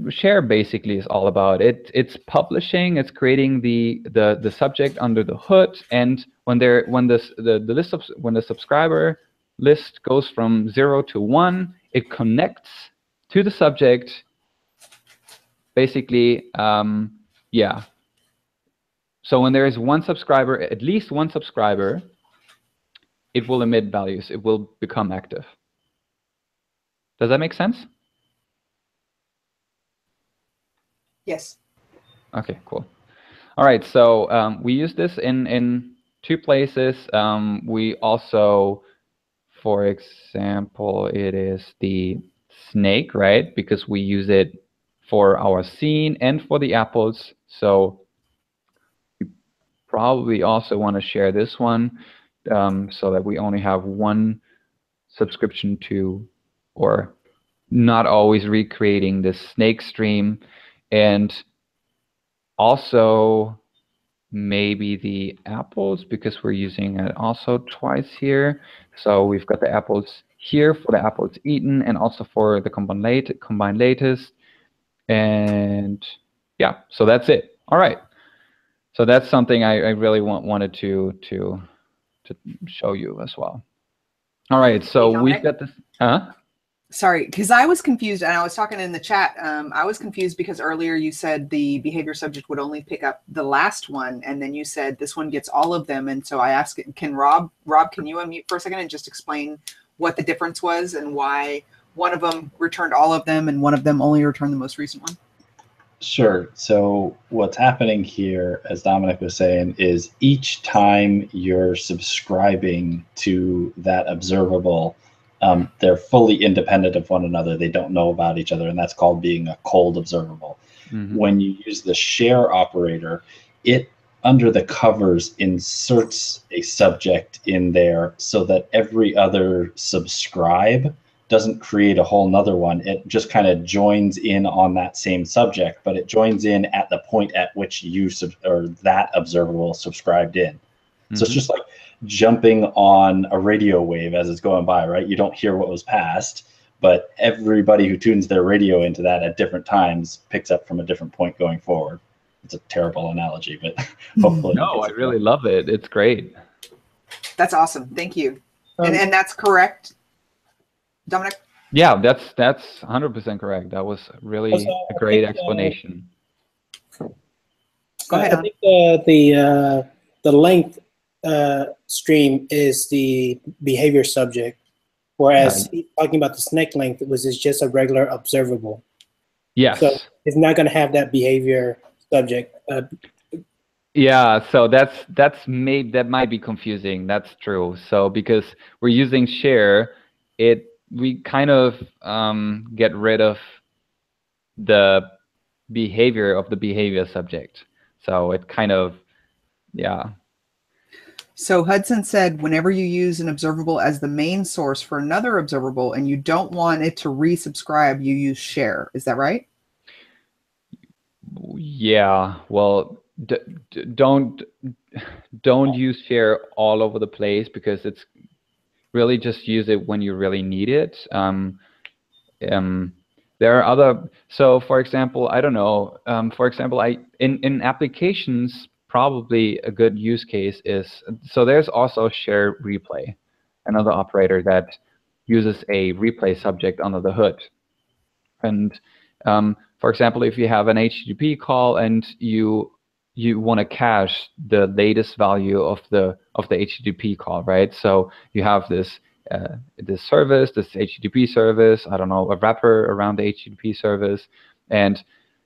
Speaker 6: share basically is all about. It's publishing, it's creating the subject under the hood, and when the subscriber list goes from 0 to 1, it connects to the subject. Basically, yeah. So when there is one subscriber, at least one subscriber, it will emit values. It will become active. Does that make sense?
Speaker 1: Yes.
Speaker 6: Okay, cool. All right, so we use this in 2 places. We also, for example, it is the snake, right? Because we use it for our scene and for the apples. So you probably also want to share this one so that we only have one subscription to, or not always recreating this snake stream. And also maybe the apples, because we're using it also twice here. So we've got the apples here for the apples eaten and also for the combined latest. And yeah, so that's it. All right. So that's something I really wanted to show you as well. All right, so
Speaker 1: Hey,
Speaker 6: we've got this.
Speaker 1: Sorry, because I was confused, and I was talking in the chat. I was confused because earlier you said the behavior subject would only pick up the last one, and then you said this one gets all of them. And so I asked, can Rob, can you unmute for a second and just explain what the difference was and why one of them returned all of them and one of them only returned the most recent one?
Speaker 5: Sure. So what's happening here, as Dominic was saying, is each time you're subscribing to that observable, they're fully independent of one another. They don't know about each other, and that's called being a cold observable. Mm-hmm. When you use the share operator, it under the covers inserts a subject in there so that every other subscribe doesn't create a whole nother one. It just kind of joins in on that same subject, but it joins in at the point at which you or that observable subscribed in. Mm-hmm. So it's just like jumping on a radio wave as it's going by, right? You don't hear what was passed, but everybody who tunes their radio into that at different times picks up from a different point going forward. It's a terrible analogy, but hopefully.
Speaker 6: No, I really love it. It's great.
Speaker 1: That's awesome. Thank you. And that's correct, Dominic?
Speaker 6: Yeah, that's 100% correct. That was really a great explanation.
Speaker 1: Go ahead.
Speaker 2: I think the length stream is the behavior subject, whereas talking about the snake length, it was just a regular observable.
Speaker 6: Yes.
Speaker 2: So it's not going to have that behavior subject.
Speaker 6: Yeah, so that might be confusing. That's true. So because we're using share, we kind of get rid of the behavior of the behavior subject. So it kind of, yeah.
Speaker 1: So Hudson said, whenever you use an observable as the main source for another observable and you don't want it to resubscribe, you use share. Is that right?
Speaker 6: Yeah. Well, don't use share all over the place, because it's really just use it when you really need it. There are other. So for example, I don't know. For example, in applications, probably a good use case is, so there's also share replay, another operator that uses a replay subject under the hood. And for example, if you have an HTTP call and you want to cache the latest value of the HTTP call, right? So you have this service, this HTTP service, I don't know, a wrapper around the HTTP service, and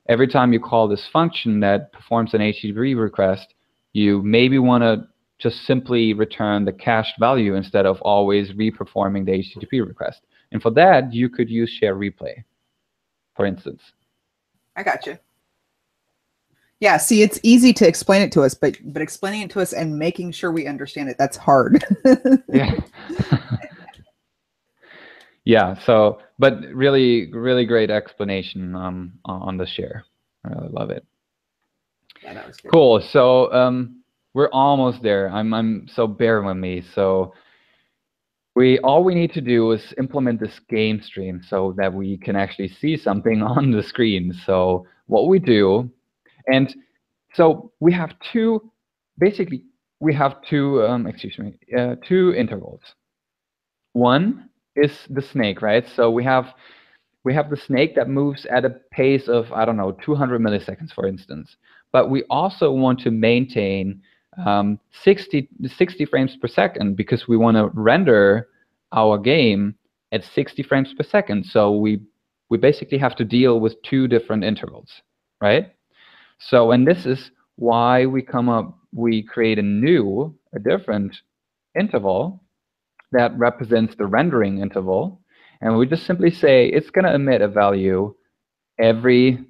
Speaker 6: every time you call this function that performs an HTTP request, you maybe want to just simply return the cached value instead of always reperforming the HTTP request. And for that, you could use share replay, for instance.
Speaker 1: I got you. Yeah, see, it's easy to explain it to us, but explaining it to us and making sure we understand it, that's hard.
Speaker 6: Yeah. Yeah, so, but really, really great explanation on the share. I really love it.
Speaker 1: Yeah, that was good.
Speaker 6: Cool. So we're almost there. So bear with me. So all we need to do is implement this game stream so that we can actually see something on the screen. So what we do, and so we have two intervals. One is the snake, right? So we have the snake that moves at a pace of, I don't know, 200 milliseconds, for instance. But we also want to maintain 60 frames per second because we want to render our game at 60 frames per second. So we basically have to deal with 2 different intervals, right? So, and this is why we create a different interval that represents the rendering interval. And we just simply say it's going to emit a value every,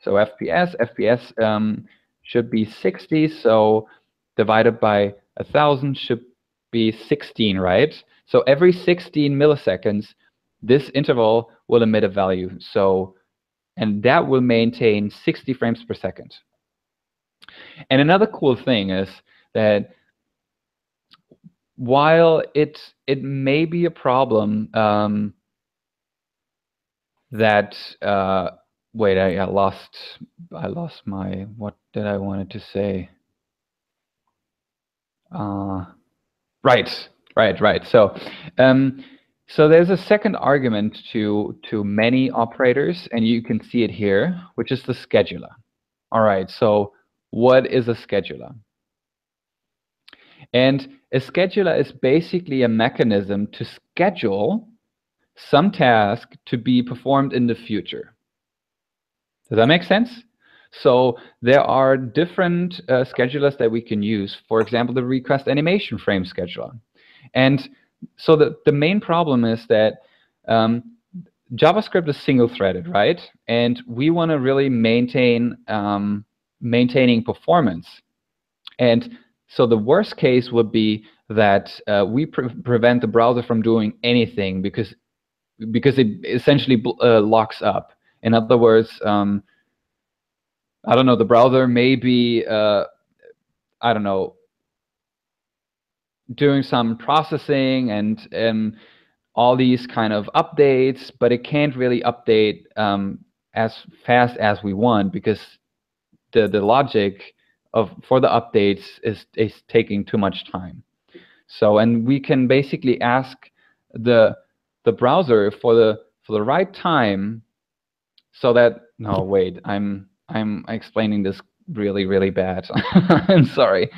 Speaker 6: so FPS should be 60, so divided by 1,000 should be 16, right? So every 16 milliseconds, this interval will emit a value. So, and that will maintain 60 frames per second. And another cool thing is that while it may be a problem that wait, I lost my, what did I wanted to say? Right. So there's a second argument to many operators, and you can see it here, which is the scheduler. All right. So what is a scheduler? And a scheduler is basically a mechanism to schedule some task to be performed in the future. Does that make sense? So there are different schedulers that we can use. For example, the request animation frame scheduler. And so the main problem is that JavaScript is single-threaded, right? And we want to really maintain maintaining performance. And so the worst case would be that we prevent the browser from doing anything because it essentially locks up. In other words, I don't know, the browser may be, I don't know, doing some processing and all these kind of updates, but it can't really update as fast as we want because the logic for the updates is taking too much time. So, and we can basically ask the browser for the right time, so that, no, wait, I'm explaining this really, really bad. I'm sorry.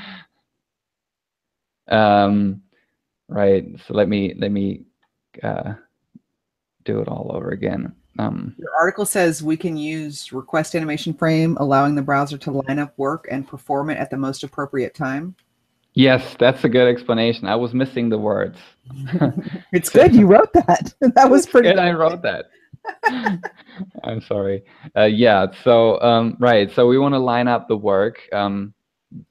Speaker 6: Right. So let me do it all over again.
Speaker 1: Your article says we can use request animation frame, allowing the browser to line up work and perform it at the most appropriate time.
Speaker 6: Yes, that's a good explanation. I was missing the words.
Speaker 1: It's good you wrote that. That was pretty
Speaker 6: good. I wrote that. I'm sorry. Yeah. So right. So we want to line up the work,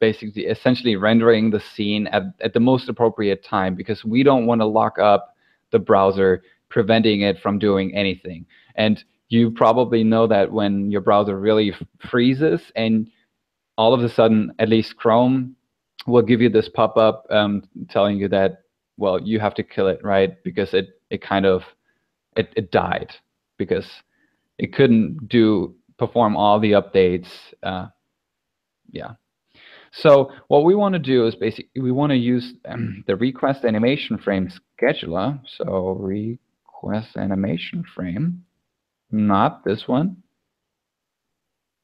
Speaker 6: basically, essentially rendering the scene at the most appropriate time, because we don't want to lock up the browser, preventing it from doing anything. And you probably know that when your browser really freezes, and all of a sudden, at least Chrome will give you this pop-up telling you that, well, you have to kill it, right? Because it kind of it died because it couldn't perform all the updates. Yeah. So what we want to do is basically we want to use the request animation frame scheduler. So request animation frame, not this one.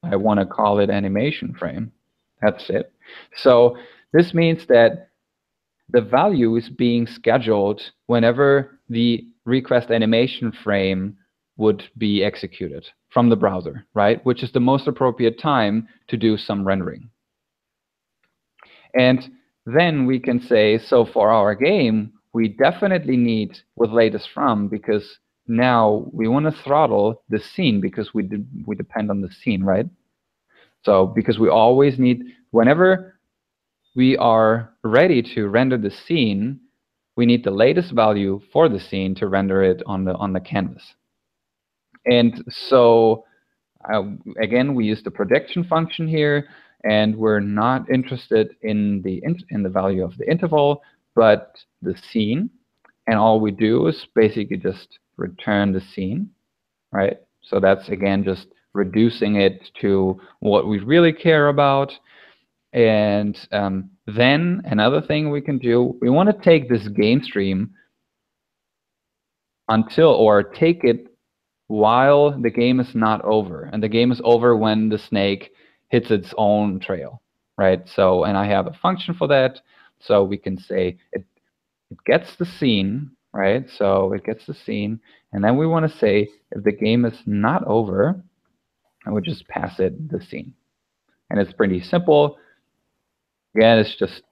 Speaker 6: I want to call it animation frame. That's it. So this means that the value is being scheduled whenever the request animation frame would be executed from the browser, right? Which is the most appropriate time to do some rendering. And then we can say, so for our game, we definitely need with latest from, because now we want to throttle the scene because we depend on the scene, right? So because we always need, whenever we are ready to render the scene, we need the latest value for the scene to render it on the canvas. And so again, we use the projection function here, and we're not interested in the value of the interval, but the scene. And all we do is basically just return the scene, right? So that's, again, just reducing it to what we really care about. And then another thing we can do, we want to take this game stream until, or take it while the game is not over. And the game is over when the snake hits its own trail, right? So, and I have a function for that. So we can say it gets the scene, right? So it gets the scene. And then we want to say if the game is not over, I would just pass it the scene. And it's pretty simple. Again, it's just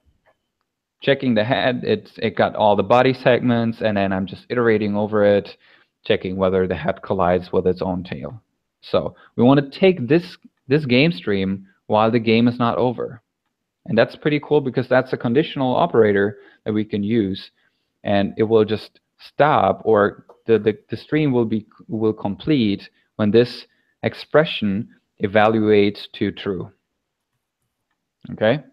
Speaker 6: checking the head. It got all the body segments, and then I'm just iterating over it, checking whether the head collides with its own tail. So we want to take this game stream while the game is not over. And that's pretty cool because that's a conditional operator that we can use, and it will just stop, or the stream will complete when this expression evaluates to true. Okay?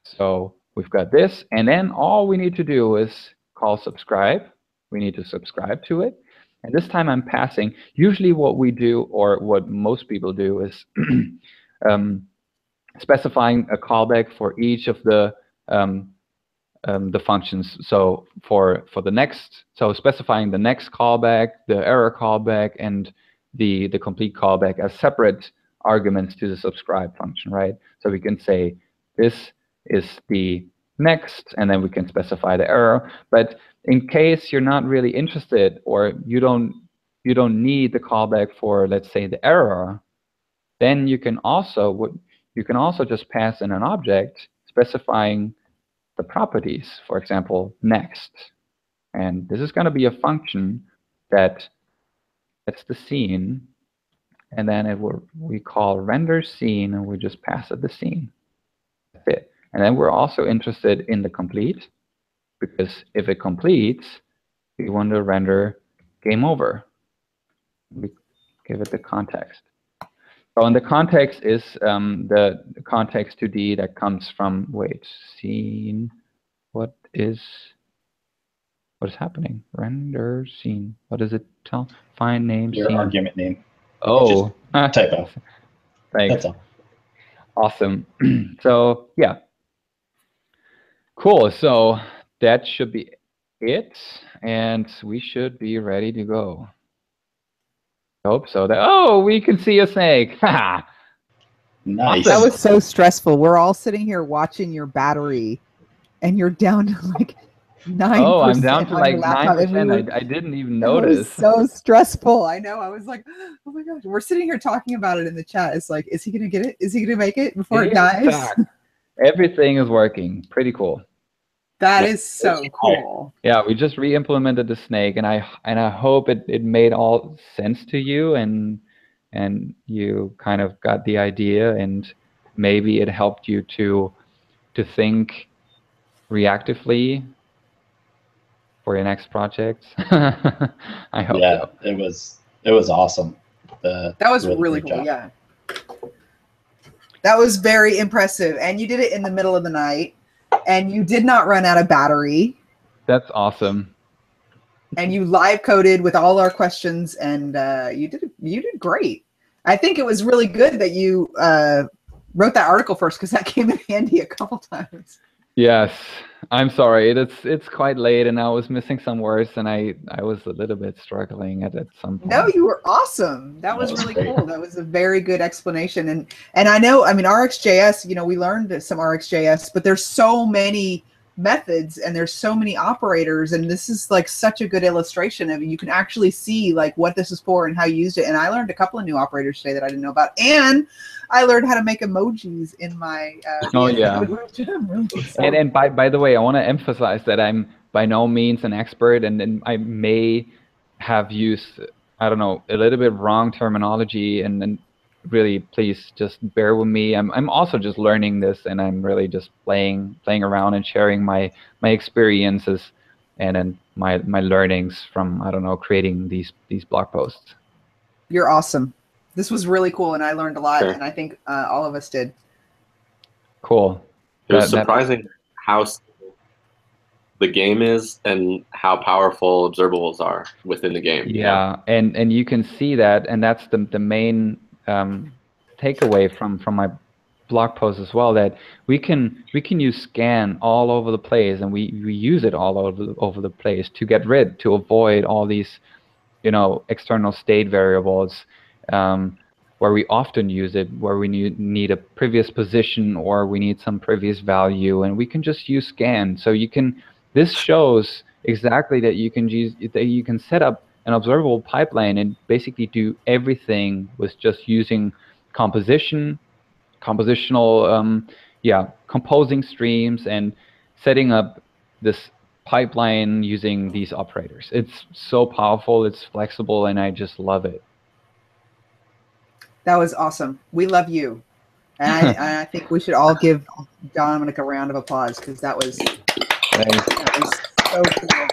Speaker 6: So we've got this, and then all we need to do is call subscribe. We need to subscribe to it. And this time I'm passing. Usually what we do, or what most people do, is specifying a callback for each of the functions. So for the next, so specifying the next callback, the error callback, and the complete callback as separate arguments to the subscribe function, right? So we can say this is the next, and then we can specify the error. But in case you're not really interested, or you don't need the callback for, let's say, the error, then you can also just pass in an object specifying the properties. For example, next, and this is going to be a function that gets the scene, and then we call render scene, and we just pass it the scene. That's it. And then we're also interested in the complete, because if it completes, we want to render game over. We give it the context. So, and the context is the context 2D that comes from, wait, scene. What is happening? Render scene. What does it tell? Find name
Speaker 5: Your
Speaker 6: scene.
Speaker 5: argument name.
Speaker 6: Oh,
Speaker 5: Typo.
Speaker 6: Thanks.
Speaker 5: That's all.
Speaker 6: Awesome. So yeah. Cool. So that should be it, and we should be ready to go. I hope so. Oh, we can see a snake.
Speaker 5: Nice.
Speaker 1: That was so stressful. We're all sitting here watching your battery, and you're down to like 9%.
Speaker 6: Oh, I'm down to like
Speaker 1: 9%.
Speaker 6: I didn't even
Speaker 1: That
Speaker 6: notice.
Speaker 1: was so stressful. I know. I was like, oh my gosh. We're sitting here talking about it in the chat. It's like, is he going to get it? Is he going to make it before it dies?
Speaker 6: Everything is working. Pretty cool.
Speaker 1: That is so cool.
Speaker 6: Yeah, we just re-implemented the snake, and I hope it made all sense to you, and you kind of got the idea, and maybe it helped you to think reactively for your next project. I hope so.
Speaker 5: It was awesome.
Speaker 1: That was really cool. Yeah. That was very impressive. And you did it in the middle of the night, and you did not run out of battery.
Speaker 6: That's awesome.
Speaker 1: And you live coded with all our questions, and you did great. I think it was really good that you wrote that article first, because that came in handy a couple times.
Speaker 6: Yes, I'm sorry. It's quite late, and I was missing some words, and I was a little bit struggling at some point.
Speaker 1: No, you were awesome. That was really cool. That was a very good explanation. And I know, I mean, RxJS, you know, we learned some RxJS, but there's so many methods and there's so many operators, and this is like such a good illustration of it. You can actually see like what this is for and how you used it. And I learned a couple of new operators today that I didn't know about, and I learned how to make emojis in my
Speaker 6: oh yeah. And by the way, I want to emphasize that I'm by no means an expert, and I may have used, I don't know, a little bit wrong terminology, and really please just bear with me. I'm also just learning this, and I'm really just playing around and sharing my experiences and then my learnings from, I don't know, creating these blog posts.
Speaker 1: You're awesome. This was really cool, and I learned a lot, and I think all of us did.
Speaker 6: Cool.
Speaker 3: It was surprising how simple the game is and how powerful observables are within the game.
Speaker 6: Yeah, and you can see that, and that's the main takeaway from my blog post as well, that we can use scan all over the place, and we use it all over the place to avoid all these, external state variables, where we often use it, where we need a previous position or we need some previous value, and we can just use scan. So this shows exactly that you can set up an observable pipeline and basically do everything with just using compositional, composing streams and setting up this pipeline using these operators. It's so powerful, it's flexible, and I just love it.
Speaker 1: That was awesome. We love you. And I think we should all give Dominic a round of applause, because that was so cool.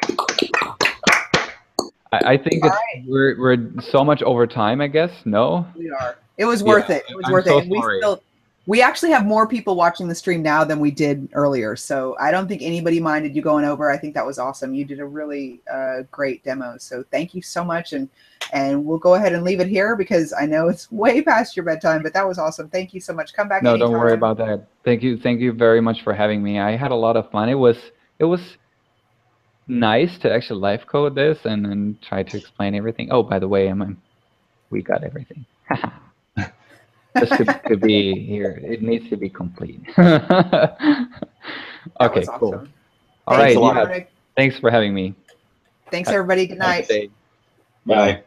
Speaker 6: I think we're so much over time, I guess. No?
Speaker 1: We are. It was worth it. It was worth it. And we actually have more people watching the stream now than we did earlier. So I don't think anybody minded you going over. I think that was awesome. You did a really great demo. So thank you so much. And we'll go ahead and leave it here, because I know it's way past your bedtime, but that was awesome. Thank you so much. Come back.
Speaker 6: No,
Speaker 1: anytime.
Speaker 6: don't worry about that. Thank you very much for having me. I had a lot of fun. It was nice to actually live code this and try to explain everything. Oh, by the way, we got everything. Just to be here, it needs to be complete. Okay, cool.
Speaker 1: Awesome.
Speaker 6: All right. Thanks for having me.
Speaker 1: Thanks, everybody. Good night.
Speaker 3: Bye.